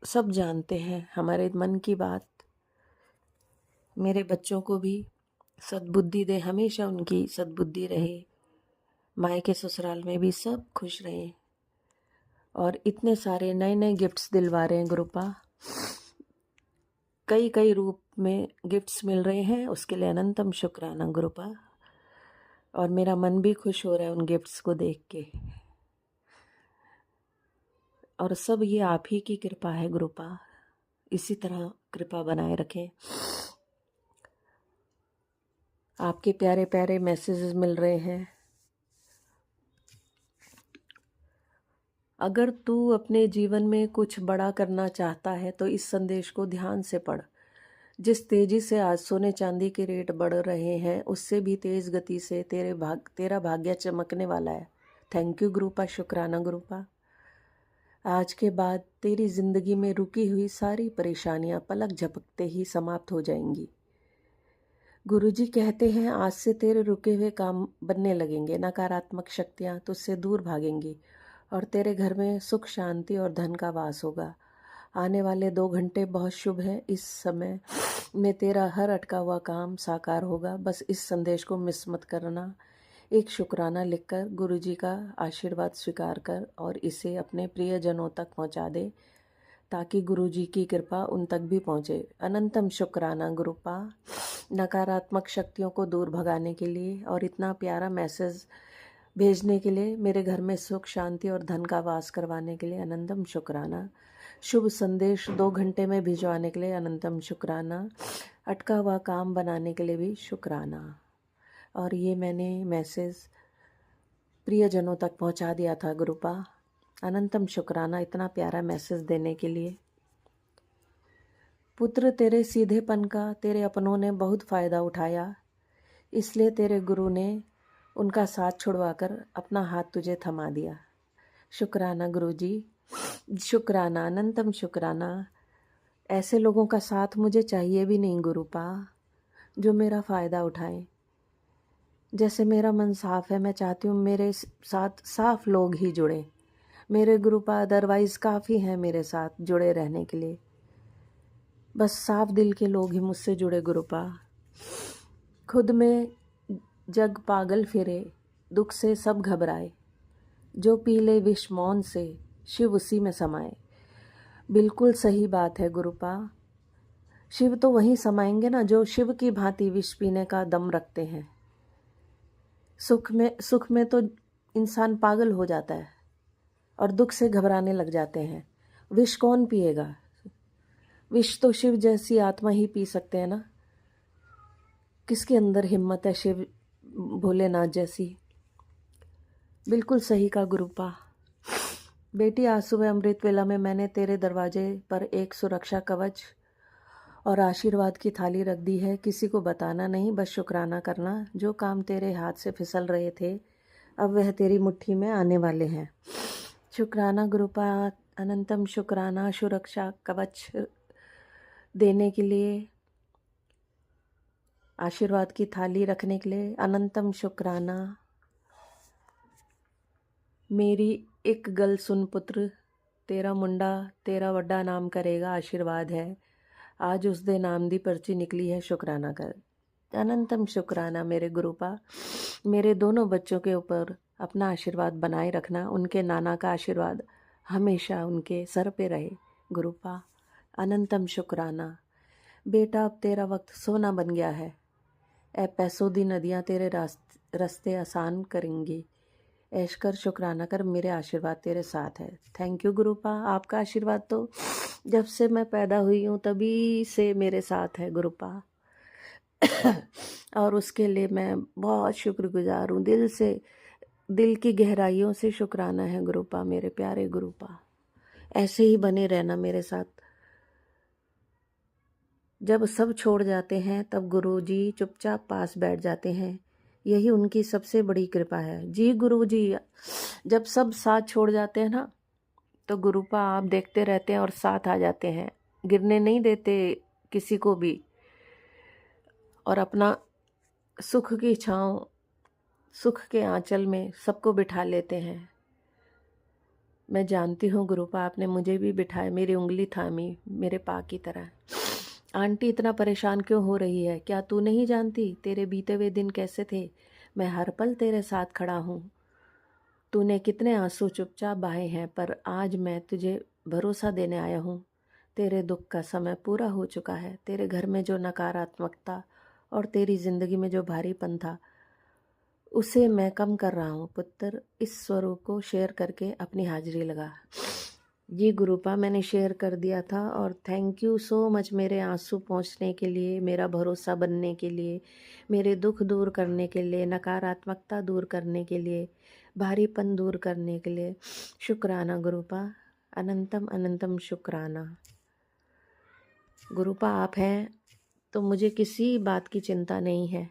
Speaker 3: सब जानते हैं हमारे मन की बात। मेरे बच्चों को भी सद्बुद्धि दे, हमेशा उनकी सद्बुद्धि रहे, मायके ससुराल में भी सब खुश रहें। और इतने सारे नए नए गिफ्ट्स दिलवा रहे हैं गुरुपा, कई कई रूप में गिफ्ट्स मिल रहे हैं, उसके लिए अनंतम शुक्राना गुरुपा। और मेरा मन भी खुश हो रहा है उन गिफ्ट्स को देख के। और सब ये आप ही की कृपा है गुरुपा, इसी तरह कृपा बनाए रखें। आपके प्यारे प्यारे मैसेजेस मिल रहे हैं। अगर तू अपने जीवन में कुछ बड़ा करना चाहता है तो इस संदेश को ध्यान से पढ़। जिस तेजी से आज सोने चांदी के रेट बढ़ रहे हैं, उससे भी तेज गति से तेरा भाग्य चमकने वाला है। थैंक यू गुरुपा, शुक्राना गुरुपा। आज के बाद तेरी जिंदगी में रुकी हुई सारी परेशानियां पलक झपकते ही समाप्त हो जाएंगी। गुरुजी कहते हैं आज से तेरे रुके हुए काम बनने लगेंगे, नकारात्मक शक्तियां तुझसे दूर भागेंगी और तेरे घर में सुख शांति और धन का वास होगा। आने वाले 2 घंटे बहुत शुभ हैं। इस समय में तेरा हर अटका हुआ काम साकार होगा। बस इस संदेश को मिस मत करना। एक शुक्राना लिखकर गुरुजी का आशीर्वाद स्वीकार कर और इसे अपने प्रियजनों तक पहुंचा दे, ताकि गुरुजी की कृपा उन तक भी पहुंचे। अनंतम शुक्राना गुरुपा, नकारात्मक शक्तियों को दूर भगाने के लिए और इतना प्यारा मैसेज भेजने के लिए, मेरे घर में सुख शांति और धन का वास करवाने के लिए अनंतम शुक्राना। शुभ संदेश 2 घंटे में भिजवाने के लिए अनंतम शुक्राना। अटका हुआ काम बनाने के लिए भी शुक्राना। और ये मैंने मैसेज प्रियजनों तक पहुंचा दिया था गुरुपा। अनंतम शुक्राना इतना प्यारा मैसेज देने के लिए। पुत्र, तेरे सीधेपन का तेरे अपनों ने बहुत फ़ायदा उठाया, इसलिए तेरे गुरु ने उनका साथ छुड़वाकर अपना हाथ तुझे थमा दिया। शुक्राना गुरुजी, शुक्राना, अनंतम शुक्राना। ऐसे लोगों का साथ मुझे चाहिए भी नहीं गुरुपा, जो मेरा फ़ायदा उठाएं। जैसे मेरा मन साफ़ है, मैं चाहती हूँ मेरे साथ साफ लोग ही जुड़ें। मेरे गुरुपा अदरवाइज़ काफ़ी हैं मेरे साथ जुड़े रहने के लिए। बस साफ दिल के लोग ही मुझसे जुड़े गुरुपा। खुद में जग पागल फिरे, दुख से सब घबराए, जो पी ले विष मौन से, शिव उसी में समाए। बिल्कुल सही बात है गुरुपा। शिव तो वहीं समाएंगे ना जो शिव की भांति विष पीने का दम रखते हैं। सुख में तो इंसान पागल हो जाता है और दुख से घबराने लग जाते हैं। विष कौन पिएगा? विष तो शिव जैसी आत्मा ही पी सकते हैं ना। किसके अंदर हिम्मत है शिव भोलेनाथ जैसी? बिल्कुल सही का गुरुपा। बेटी, आज सुबह अमृत वेला में मैंने तेरे दरवाजे पर एक सुरक्षा कवच और आशीर्वाद की थाली रख दी है। किसी को बताना नहीं, बस शुक्राना करना। जो काम तेरे हाथ से फिसल रहे थे, अब वह तेरी मुट्ठी में आने वाले हैं। शुक्राना गुरुपा, अनंतम शुक्राना सुरक्षा कवच देने के लिए, आशीर्वाद की थाली रखने के लिए अनंतम शुक्राना। मेरी एक गल सुन पुत्र, तेरा मुंडा तेरा वड्डा नाम करेगा, आशीर्वाद है। आज उस दे नाम दी पर्ची निकली है, शुक्राना कर। अनंतम शुक्राना मेरे गुरुपा। मेरे दोनों बच्चों के ऊपर अपना आशीर्वाद बनाए रखना। उनके नाना का आशीर्वाद हमेशा उनके सर पे रहे गुरुपा। अनंतम शुक्राना। बेटा, अब तेरा वक्त सोना बन गया है। ए पैसों दी नदियाँ तेरे रास्ते आसान करेंगी। ऐश कर, शुक्राना कर, मेरे आशीर्वाद तेरे साथ है। Thank you गुरुपा। आपका आशीर्वाद तो जब से मैं पैदा हुई हूँ तभी से मेरे साथ है गुरुपा। और उसके लिए मैं बहुत शुक्रगुजार हूँ। दिल की गहराइयों से शुक्राना है गुरुपा, मेरे प्यारे गुरुपा। ऐसे ही बने रहना मेरे साथ। जब सब छोड़ जाते हैं तब गुरुजी चुपचाप पास बैठ जाते हैं। यही उनकी सबसे बड़ी कृपा है। जी गुरुजी, जब सब साथ छोड़ जाते हैं ना, तो गुरुपा आप देखते रहते हैं और साथ आ जाते हैं। गिरने नहीं देते किसी को भी, और अपना सुख की छाँव, सुख के आंचल में सबको बिठा लेते हैं। मैं जानती हूँ गुरुपा, आपने मुझे भी बिठाया, मेरी उंगली थामी, मेरे पा की तरह। आंटी इतना परेशान क्यों हो रही है? क्या तू नहीं जानती तेरे बीते हुए दिन कैसे थे? मैं हर पल तेरे साथ खड़ा हूँ। तूने कितने आंसू चुपचाप बहाए हैं, पर आज मैं तुझे भरोसा देने आया हूँ। तेरे दुख का समय पूरा हो चुका है। तेरे घर में जो नकारात्मकता और तेरी ज़िंदगी में जो भारीपन था, उसे मैं कम कर रहा हूँ पुत्र। इस स्वरूप को शेयर करके अपनी हाजिरी लगा। जी गुरुपा, मैंने शेयर कर दिया था, और थैंक यू सो मच मेरे आंसू पहुँचने के लिए, मेरा भरोसा बनने के लिए, मेरे दुख दूर करने के लिए, नकारात्मकता दूर करने के लिए, भारीपन दूर करने के लिए। शुक्राना गुरुपा, अनंतम अनंतम शुक्राना। गुरुपा आप हैं तो मुझे किसी बात की चिंता नहीं है।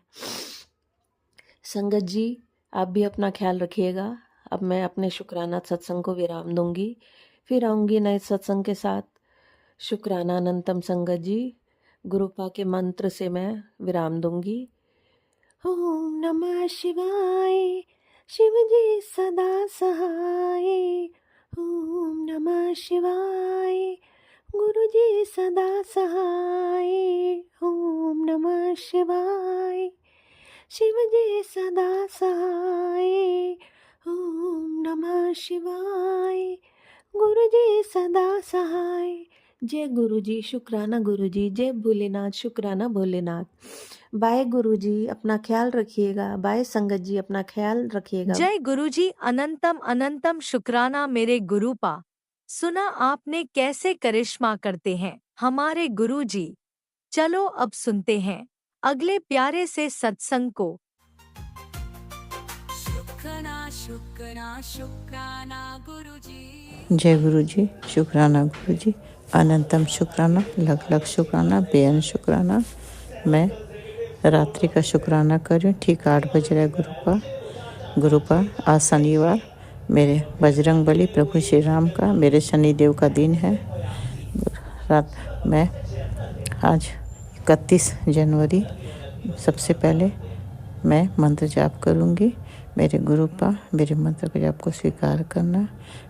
Speaker 3: संगत जी, आप भी अपना ख्याल रखिएगा। अब मैं अपने शुक्राना सत्संग को विराम दूंगी, फिर आऊँगी नए सत्संग के साथ। शुक्राना अनंतम संगत जी। गुरुपा के मंत्र से मैं विराम दूंगी। ओम नमः शिवाय, शिव जी सदा सहाय। ओम नमः शिवाय, गुरु जी सदा सहाय। ओम नमः शिवाय, शिव जी सदा सहाय। ओम नमः शिवाय, गुरु जी सदा सहाय। जय गुरु जी, शुक्राना गुरु जी। जय भोलेनाथ, शुक्राना भोलेनाथ। बाय गुरु जी, अपना ख्याल रखिएगा। बाय संगत जी, अपना ख्याल रखिएगा।
Speaker 1: जय गुरुजी, अनंतम अनंतम शुक्राना मेरे गुरुपा। सुना आपने कैसे करिश्मा करते हैं हमारे गुरुजी। चलो अब सुनते हैं अगले प्यारे से सत्संग को।
Speaker 5: जय गुरु जी, शुक्राना गुरु जी, अनंतम शुक्राना, लख लख शुक्राना, बेअन शुक्राना। मैं रात्रि का शुक्राना कर रही हूँ। ठीक 8 बज रहा है गुरुपार। आज शनिवार, मेरे बजरंग बली प्रभु श्री राम का, मेरे शनिदेव का दिन है। रात मैं आज 31 जनवरी, सबसे पहले मैं मंत्र जाप करूँगी। मेरे गुरुपा मेरे मंत्र का जाप को स्वीकार करना,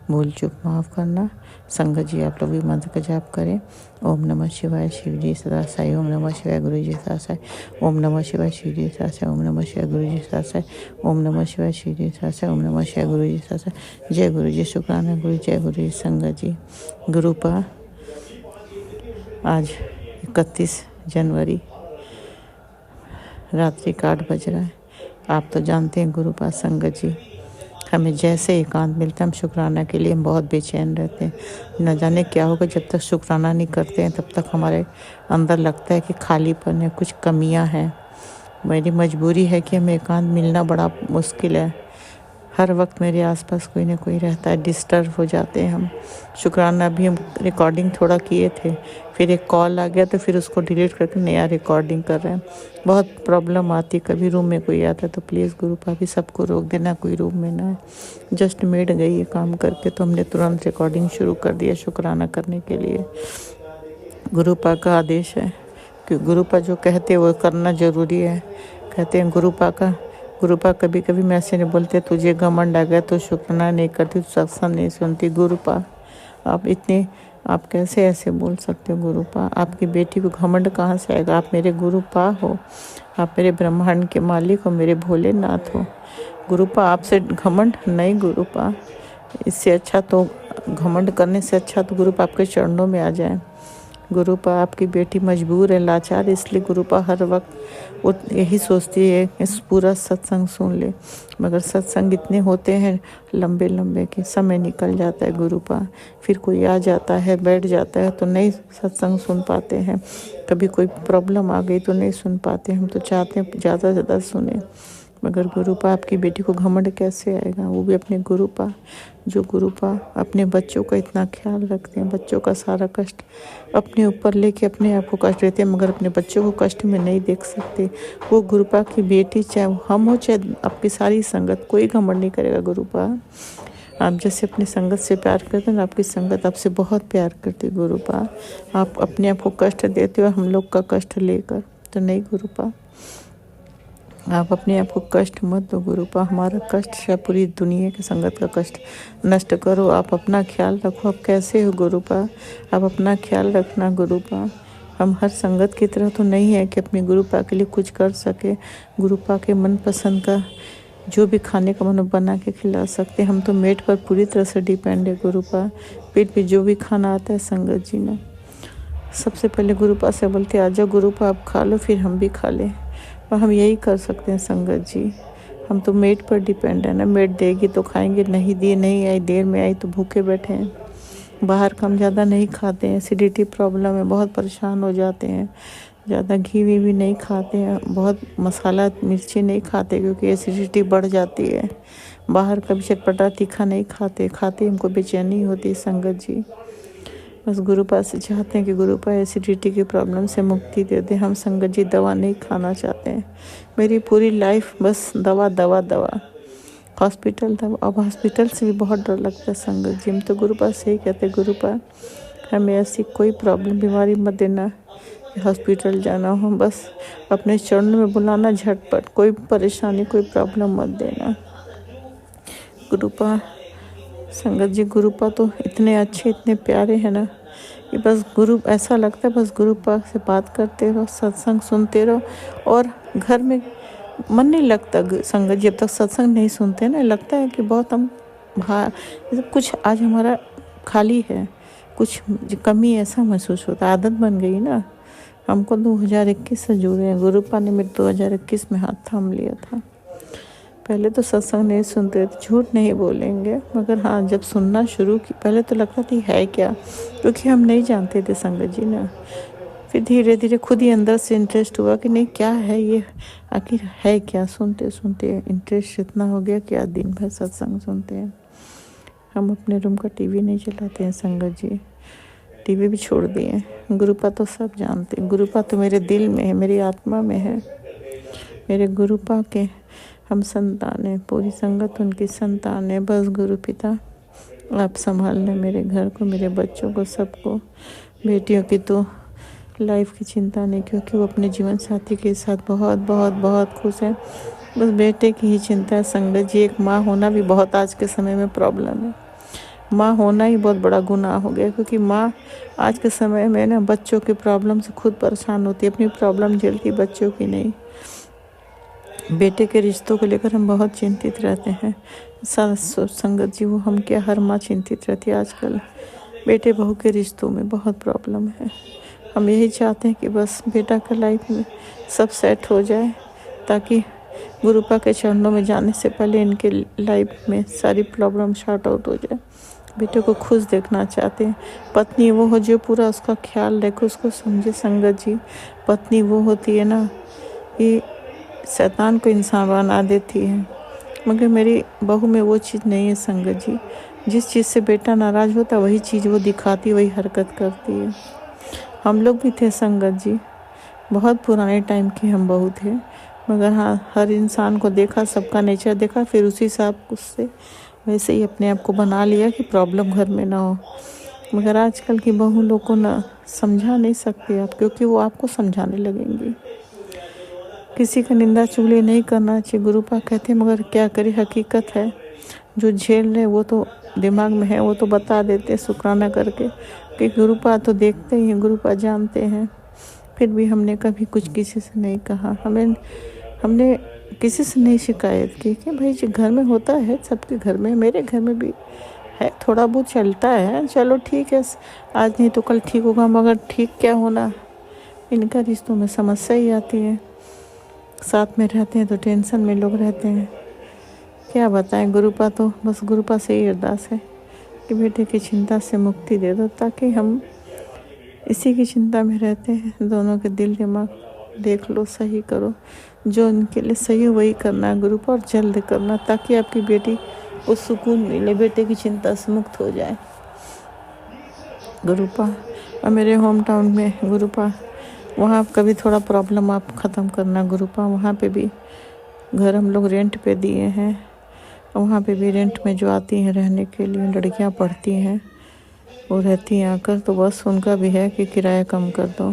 Speaker 5: भूल चूक माफ़ करना। संगत जी आप लोग भी मंत्र का जाप करें। ओम नमः शिवाय शिव जी सदा साई, ओम नमः शिवाय गुरु जी सदा साई, ओम नमः शिवाय शिव जी सदा साई, ओम नमः शिवाय गुरु जी सदा साई, ओम नमः शिवाय शिव जी सदा साई, ओम नमः शिवाय गुरु जी सदा साई। जय गुरु जी, शुक्राना गुरु, जय गुरु जी। संगत जी गुरुपा आज 31 जनवरी, रात्रि का 8 बज रहा है। आप तो जानते हैं गुरुपा संगत जी, हमें जैसे एकांत मिलता है हम शुक्राना के लिए हम बहुत बेचैन रहते हैं। न जाने क्या होगा, जब तक शुक्राना नहीं करते हैं तब तक हमारे अंदर लगता है कि खालीपन है, कुछ कमियां हैं। मेरी मजबूरी है कि हमें एकांत मिलना बड़ा मुश्किल है। हर वक्त मेरे आसपास कोई ना कोई रहता है, डिस्टर्ब हो जाते हैं हम। शुक्राना भी हम रिकॉर्डिंग थोड़ा किए थे, फिर एक कॉल आ गया तो फिर उसको डिलीट करके नया रिकॉर्डिंग कर रहे हैं। बहुत प्रॉब्लम आती है। कभी रूम में कोई आता है तो प्लीज़ गुरुपा भी सबको रोक देना, कोई रूम में ना है। जस्ट मेड गई है काम करके तो हमने तुरंत रिकॉर्डिंग शुरू कर दिया शुक्राना करने के लिए। गुरुपा का आदेश है कि गुरुपा जो कहते हैं वो करना ज़रूरी है। कहते हैं गुरुपा कभी कभी मैं ऐसे नहीं बोलते, तुझे घमंड आ गया तो शुक्राना नहीं करती, तो सत्संग नहीं सुनती। गुरुपा आप कैसे ऐसे बोल सकते हो गुरुपा? आपकी बेटी को घमंड कहाँ से आएगा? आप मेरे गुरुपा हो, आप मेरे ब्रह्मांड के मालिक हो, मेरे भोलेनाथ हो। गुरुपा आपसे घमंड नहीं गुरुपा। इससे अच्छा तो घमंड करने से अच्छा तो गुरुपा आपके चरणों में आ जाए। गुरुपा आपकी बेटी मजबूर है, लाचार, इसलिए गुरुपा हर वक्त वो यही सोचती है कि पूरा सत्संग सुन ले, मगर सत्संग इतने होते हैं लंबे लंबे कि समय निकल जाता है गुरुपा। फिर कोई आ जाता है, बैठ जाता है तो नहीं सत्संग सुन पाते हैं। कभी कोई प्रॉब्लम आ गई तो नहीं सुन पाते। हम तो चाहते हैं ज़्यादा से ज़्यादा सुने, मगर गुरुपा आपकी बेटी को घमंड कैसे आएगा? वो भी अपने गुरुपा, जो गुरुपा अपने बच्चों का इतना ख्याल रखते हैं, बच्चों का सारा कष्ट अपने ऊपर लेके अपने आप को कष्ट देते हैं, मगर अपने बच्चों को कष्ट में नहीं देख सकते। वो गुरुपा की बेटी, चाहे हम हो चाहे आपकी सारी संगत, कोई घमंड नहीं करेगा गुरुपा। आप जैसे अपनी संगत से प्यार करते हैं, आपकी संगत आपसे बहुत प्यार करती है गुरुपा। आप अपने आप को कष्ट देते हो हम लोग का कष्ट लेकर, तो नहीं गुरुपा, आप अपने आप को कष्ट मत दो गुरुपा। हमारा कष्ट है पूरी दुनिया की संगत का कष्ट नष्ट करो। आप अपना ख्याल रखो। आप कैसे हो गुरुपा? आप अपना ख्याल रखना गुरुपा। हम हर संगत की तरह तो नहीं है कि अपने गुरुपा के लिए कुछ कर सके। गुरुपा के मनपसंद का जो भी खाने का मन बना के खिला सकते। हम तो मेट पर पूरी तरह से डिपेंड है गुरुपा। पेट पे जो भी खाना आता है संगत जी ने सबसे पहले गुरुपा से बोलते आ जाओ गुरुपा आप खा लो, फिर हम भी खा लें। और हम यही कर सकते हैं संगत जी। हम तो मेट पर डिपेंड है ना, मेट देगी तो खाएंगे, नहीं दी नहीं आई, देर में आई तो भूखे बैठे हैं। बाहर का हम ज़्यादा नहीं खाते हैं, एसिडिटी प्रॉब्लम है, बहुत परेशान हो जाते हैं। ज़्यादा घी भी नहीं खाते हैं, बहुत मसाला मिर्ची नहीं खाते क्योंकि एसिडिटी बढ़ जाती है। बाहर का भी चटपटा तीखा नहीं खाते हमको बेचैनी होती है संगत जी। बस गुरुपा से चाहते हैं कि गुरुपा एसिडिटी की प्रॉब्लम से मुक्ति दे दे। हम संगत जी दवा नहीं खाना चाहते हैं। मेरी पूरी लाइफ बस दवा हॉस्पिटल दवा। अब हॉस्पिटल से भी बहुत डर लगता है संगत जी। हम तो गुरुपा से ही कहते हैं गुरुपा हमें ऐसी कोई प्रॉब्लम बीमारी मत देना हॉस्पिटल जाना हो, बस अपने चरणों में बुलाना झटपट, कोई परेशानी कोई प्रॉब्लम मत देना गुरुपा। संगत जी गुरुपा तो इतने अच्छे इतने प्यारे हैं ना कि बस गुरु ऐसा लगता है बस गुरुपा से बात करते रहो, सत्संग सुनते रहो। और घर में मन नहीं लगता संगत जी जब तक सत्संग नहीं सुनते ना, लगता है कि बहुत हम कुछ आज हमारा खाली है, कुछ कमी ऐसा महसूस होता है। आदत बन गई ना। हमको 2021 से जुड़े हैं। गुरुपा ने मेरे 2021 में हाथ थाम लिया था। पहले तो सत्संग नहीं सुनते थे, झूठ नहीं बोलेंगे, मगर हाँ जब सुनना शुरू की पहले तो लगता था है क्या, क्योंकि हम नहीं जानते थे संगत जी ना। फिर धीरे धीरे खुद ही अंदर से इंटरेस्ट हुआ कि नहीं क्या है ये, आखिर है क्या। सुनते सुनते इंटरेस्ट इतना हो गया कि आज दिन भर सत्संग सुनते हैं। हम अपने रूम का टीवी नहीं चलाते हैं संगत जी, टीवी भी छोड़ दिए। गुरुपा तो सब जानते हैं, गुरुपा तो मेरे दिल में है, मेरी आत्मा में है। मेरे गुरुपा के हम संतान हैं, पूरी संगत उनकी संतान है। बस गुरु पिता आप संभाल लें मेरे घर को, मेरे बच्चों को, सबको। बेटियों की तो लाइफ की चिंता नहीं, क्योंकि वो अपने जीवन साथी के साथ बहुत बहुत बहुत खुश है। बस बेटे की ही चिंता है संगत जी। एक माँ होना भी बहुत आज के समय में प्रॉब्लम है। माँ होना ही बहुत बड़ा गुनाह हो गया, क्योंकि माँ आज के समय में ना बच्चों की प्रॉब्लम से खुद परेशान होती है, अपनी प्रॉब्लम झेलती, बच्चों की नहीं। बेटे के रिश्तों को लेकर हम बहुत चिंतित रहते हैं संगत जी। वो हम क्या, हर माँ चिंतित रहती है आजकल। बेटे बहू के रिश्तों में बहुत प्रॉब्लम है। हम यही चाहते हैं कि बस बेटा का लाइफ में सब सेट हो जाए, ताकि गुरुपा के चरणों में जाने से पहले इनके लाइफ में सारी प्रॉब्लम शॉर्ट आउट हो जाए। बेटे को खुश देखना चाहते हैं। पत्नी वो हो जो पूरा उसका ख्याल रखे, उसको समझे संगत जी। पत्नी वो होती है ना कि शैतान को इंसान बना देती है, मगर मेरी बहू में वो चीज़ नहीं है संगत जी। जिस चीज़ से बेटा नाराज़ होता है वही चीज़ वो दिखाती, वही हरकत करती है। हम लोग भी थे संगत जी, बहुत पुराने टाइम के हम बहू थे, मगर हाँ हर इंसान को देखा, सबका नेचर देखा, फिर उसी हिसाब उससे वैसे ही अपने आप को बना लिया कि प्रॉब्लम घर में ना हो। मगर आजकल की बहू लोग को ना समझा नहीं सकते आप, क्योंकि वो आपको समझाने लगेंगी। किसी का निंदा चुगली नहीं करना चाहिए, गुरुपा कहते हैं, मगर क्या करें, हकीकत है। जो झेल रहे वो तो दिमाग में है, वो तो बता देते शुक्राना करके कि गुरुपा तो देखते ही हैं, गुरुपा जानते हैं। फिर भी हमने कभी कुछ किसी से नहीं कहा, हमने किसी से नहीं शिकायत की कि भाई जी घर में होता है, सबके घर में, मेरे घर में भी है, थोड़ा बहुत चलता है, चलो ठीक है, आज नहीं तो कल ठीक होगा। मगर ठीक क्या होना, इनका रिश्तों में समस्या ही आती है। साथ में रहते हैं तो टेंशन में लोग रहते हैं। क्या बताएं, गुरुपा तो बस गुरुपा से ही अरदास है कि बेटे की चिंता से मुक्ति दे दो, ताकि हम इसी की चिंता में रहते हैं। दोनों के दिल दिमाग देख लो, सही करो, जो उनके लिए सही हो वही करना गुरुपा, और जल्द करना, ताकि आपकी बेटी को सुकून मिले, बेटे की चिंता से मुक्त हो जाए गुरुपा। और मेरे होम टाउन में गुरुपा, वहाँ कभी थोड़ा प्रॉब्लम आप ख़त्म करना गुरुपा। वहाँ पे भी घर हम लोग रेंट पे दिए हैं, वहाँ पे भी रेंट में जो आती हैं रहने के लिए, लड़कियाँ पढ़ती हैं, वो रहती हैं आकर, तो बस उनका भी है कि किराया कम कर दो।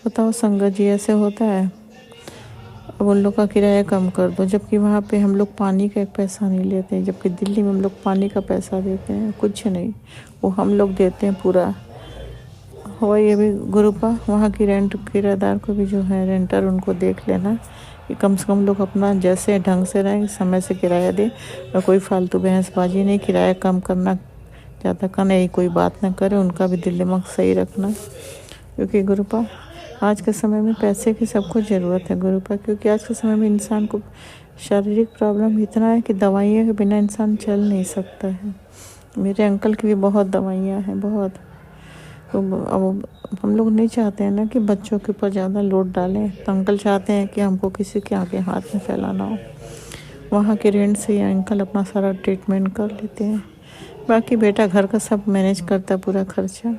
Speaker 5: बताओ संगत जी, ऐसे होता है। अब उन लोग का किराया कम कर दो, जबकि वहाँ पे हम लोग पानी का एक पैसा नहीं लेते हैं, जबकि दिल्ली में हम लोग पानी का पैसा देते हैं, कुछ नहीं, वो हम लोग देते हैं पूरा। वही अभी गुरुपा, वहाँ की रेंट किराएदार को भी जो है रेंटर, उनको देख लेना कि कम से कम लोग अपना जैसे ढंग से रहें, समय से किराया दें, और कोई फालतू बहसबाजी नहीं, किराया कम करना, ज़्यादा करना, यही कोई बात ना करे, उनका भी दिल दिमाग सही रखना। क्योंकि गुरुपा आज के समय में पैसे की सबको ज़रूरत है गुरुपा, क्योंकि आज के समय में इंसान को शारीरिक प्रॉब्लम इतना है कि दवाइयों के बिना इंसान चल नहीं सकता है। मेरे अंकल की भी बहुत दवाइयाँ हैं, बहुत। तो अब हम लोग नहीं चाहते हैं ना कि बच्चों के ऊपर ज़्यादा लोड डालें, तो अंकल चाहते हैं कि हमको किसी के आगे हाथ में फैलाना हो। वहाँ के रेंट से ये अंकल अपना सारा ट्रीटमेंट कर लेते हैं, बाकी बेटा घर का सब मैनेज करता है, पूरा खर्चा।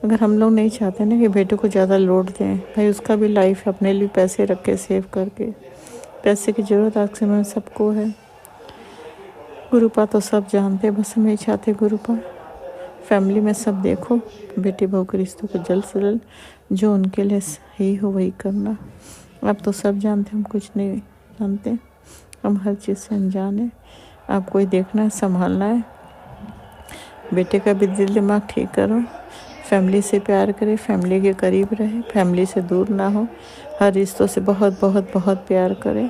Speaker 5: अगर हम लोग नहीं चाहते ना कि बेटे को ज़्यादा लोड दें, भाई उसका भी लाइफ है, अपने लिए पैसे रखे सेव करके। पैसे की ज़रूरत आज के समय में सबको है गुरुपा, तो सब जानते, बस हम यही चाहते गुरुपा फैमिली में सब देखो, बेटे बहू के रिश्तों को जल्द से जल्द जो उनके लिए सही हो वही करना। आप तो सब जानते, हम कुछ नहीं जानते, हम हर चीज़ से अनजान है। आपको ही देखना है, संभालना है, बेटे का भी दिल दिमाग ठीक करो, फैमिली से प्यार करे, फैमिली के करीब रहे, फैमिली से दूर ना हो, हर रिश्तों से बहुत बहुत बहुत प्यार करे।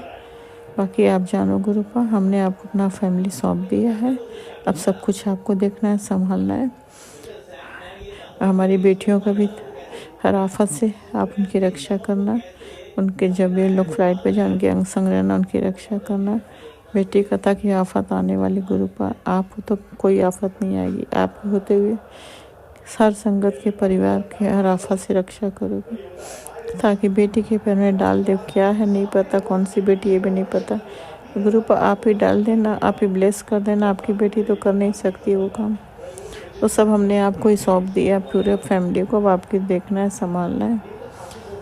Speaker 5: बाकी आप जानो गुरुपा, हमने आपको अपना फैमिली सौंप दिया है, अब सब कुछ आपको देखना है, संभालना है। हमारी बेटियों का भी हर आफत से आप उनकी रक्षा करना, उनके जब ये लोग फ्लाइट पे जाए उनके अंग संग रहना, उनकी रक्षा करना। बेटी का था कि आफत आने वाली गुरुपा, आप हो तो कोई आफत नहीं आएगी, आप होते हुए हर संगत के परिवार के हर आफत से रक्षा करोगे, ताकि बेटी के पैर में डाल दे। क्या है नहीं पता, कौन सी बेटी ये भी नहीं पता। गुरु पर आप ही डाल देना, आप ही ब्लेस कर देना। आपकी बेटी तो कर नहीं सकती वो काम, तो सब हमने आपको ही सौंप दिया, पूरे फैमिली को। अब आपकी देखना है, संभालना है।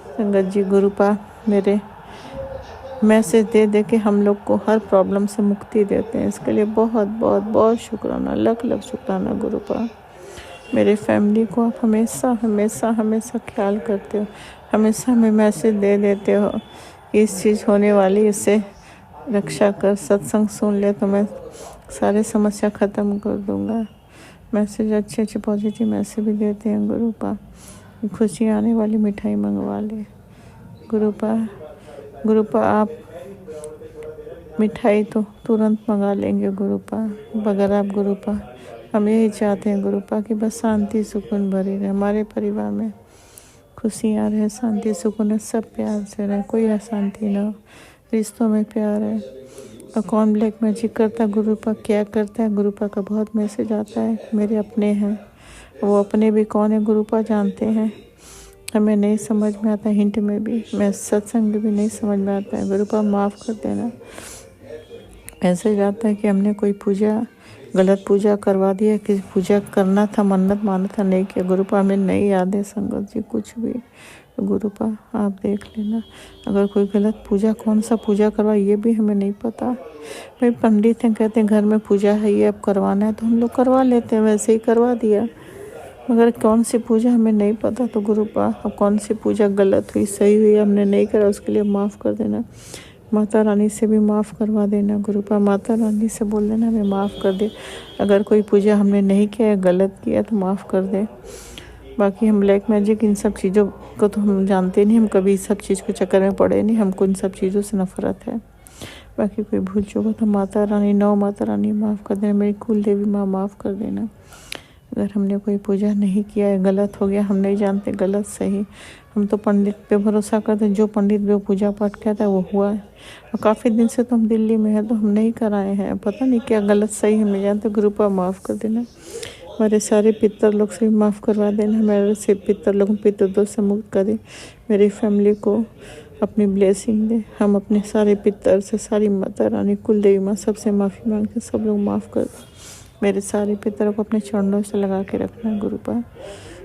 Speaker 5: संगत जी, गुरु पा मेरे मैसेज दे दे के हम लोग को हर प्रॉब्लम से मुक्ति देते हैं। इसके लिए बहुत बहुत बहुत शुक्राना, लख लख शुक्राना गुरु पा। मेरे फैमिली को आप हमेशा हमेशा हमेशा ख्याल करते हो, हमेशा हमें मैसेज दे देते हो कि इस चीज़ होने वाली, इससे रक्षा कर। सत्संग सुन ले तो मैं सारे समस्या ख़त्म कर दूंगा। मैसेज अच्छे अच्छे पॉजिटिव मैसेज भी देते हैं गुरु पा। खुशी आने वाली मिठाई मंगवा ले गुरु पा। गुरु पा आप मिठाई तो तुरंत मंगा लेंगे गुरु पा, बगैर आप गुरु पा। हम यही चाहते हैं गुरु पा कि बस शांति सुकून भरी रहे, हमारे परिवार में खुशियाँ रहे, शांति सुकून है, सब प्यार से रहे, कोई अशांति ना हो, रिश्तों में प्यार है। और कौन ब्लैक मैजिक करता है गुरु पा, क्या करता है गुरु पा का बहुत मैसेज आता है। मेरे अपने हैं, वो अपने भी कौन है गुरु पा जानते हैं। हमें नहीं समझ में आता, हिंट में भी, मैं सत्संग भी नहीं समझ में आता है। गुरु पा माफ़ कर देना। मैसेज आता है कि हमने कोई पूजा, गलत पूजा करवा दिया, किसी पूजा करना था, मन्नत माना था, नहीं किया। गुरु पा हमें नहीं याद है संगत जी कुछ भी। तो गुरु पा आप देख लेना, अगर कोई गलत पूजा, कौन सा पूजा करवा ये भी हमें नहीं पता। भाई पंडित हैं, कहते हैं घर में पूजा है, ये अब करवाना है, तो हम लोग करवा लेते हैं, वैसे ही करवा दिया। मगर कौन सी पूजा हमें नहीं पता। तो गुरु पा अब कौन सी पूजा गलत हुई, सही हुई, हमने नहीं करा, उसके लिए माफ़ कर देना। माता रानी से भी माफ़ करवा देना गुरु पा। माता रानी से बोल देना हमें माफ़ कर दे। अगर कोई पूजा हमने नहीं किया है, गलत किया, तो माफ़ कर दे। बाकी हम ब्लैक मैजिक इन सब चीज़ों को तो हम जानते नहीं, हम कभी इस सब चीज़ के चक्कर में पड़े नहीं, हमको इन सब चीज़ों से नफरत है। बाकी कोई भूल चूक हो तो माता रानी, नौ माता रानी माफ़ कर देना। मेरी कुल देवी माँ माफ़ कर देना। अगर हमने कोई पूजा नहीं किया है, गलत हो गया, हम नहीं जानते गलत सही, हम तो पंडित पे भरोसा करते हैं। जो पंडित जो पूजा पाठ कहता है वो हुआ है। और काफ़ी दिन से तो हम दिल्ली में हैं, तो हम नहीं कराए हैं, पता नहीं क्या गलत सही हम नहीं जानते। गुरु पा माफ़ कर देना। हमारे सारे पितर लोग से भी माफ़ करवा देना। हमारे से पितर लोग पितर दोष से मुक्त कर दे। मेरी फैमिली को अपनी ब्लेसिंग दे। हम अपने सारे पितर से, सारी माता रानी, कुल देवी माँ, सबसे माफ़ी मांगते, सब लोग माफ़ कर दे। मेरे सारे पितरों को अपने चरणों से लगा के रखना गुरु पा।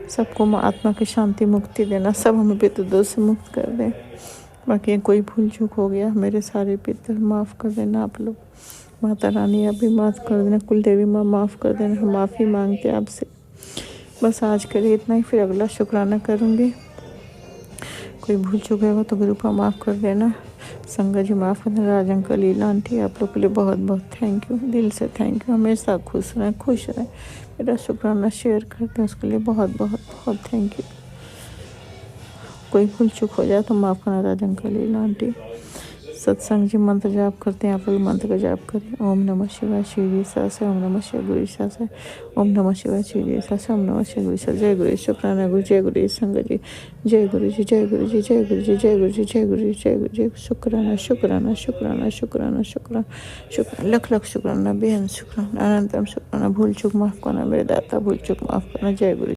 Speaker 5: सबको आत्मा की शांति मुक्ति देना, सब हमें पितर दोष से मुक्त कर दे। बाकी कोई भूल चूक हो गया, मेरे सारे पितर माफ़ कर देना आप लोग। माता रानी आप भी माफ़ कर देना, कुल देवी माँ माफ़ कर देना। हम माफ़ी मांगते हैं आपसे। बस आज के लिए इतना ही, फिर अगला शुक्राना करूँगी। कोई भूल चुका होगा तो गुरु पा माफ़ कर देना। संगत जी माफ़ कर देना। राज अंकल, लीला आंटी, आप लोग के लिए बहुत बहुत थैंक यू, दिल से थैंक यू। हमेशा खुश रहें, खुश रहें। मेरा शुक्राना शेयर करते हैं, उसके लिए बहुत बहुत बहुत थैंक यू। कोई भूल चूक हो जाए तो माफ़ करना राज अंकल, लीला आंटी। सत्संग जी मंत्र जाप करते हैं, आप लोग मंत्र का जाप करें। ओम नमः शिवाय श्री सासे, ओम नमः शिवाय गुरु सासे, ओम नमः शिवाय श्री सासे, ओम नमः शिवाय गुरु सासे। जय गुरु, शुक्राना गुरु, जय गुरु संगत जी, जय गुरु जी, जय गुरु जी, जय गुरु जी, जय गुरु जी, जय गुरु जी, जय गुरु जी। शुक्राना शुक्राना शुक्राना शुक्राना शुक्राना शुक्राना, लख लख शुक्राना, बेहद शुक्राना, अनंतम शुक्राना। भूल चूक माफ़ करना मेरे दाता, भूल चूक माफ़ करना। जय गुरु।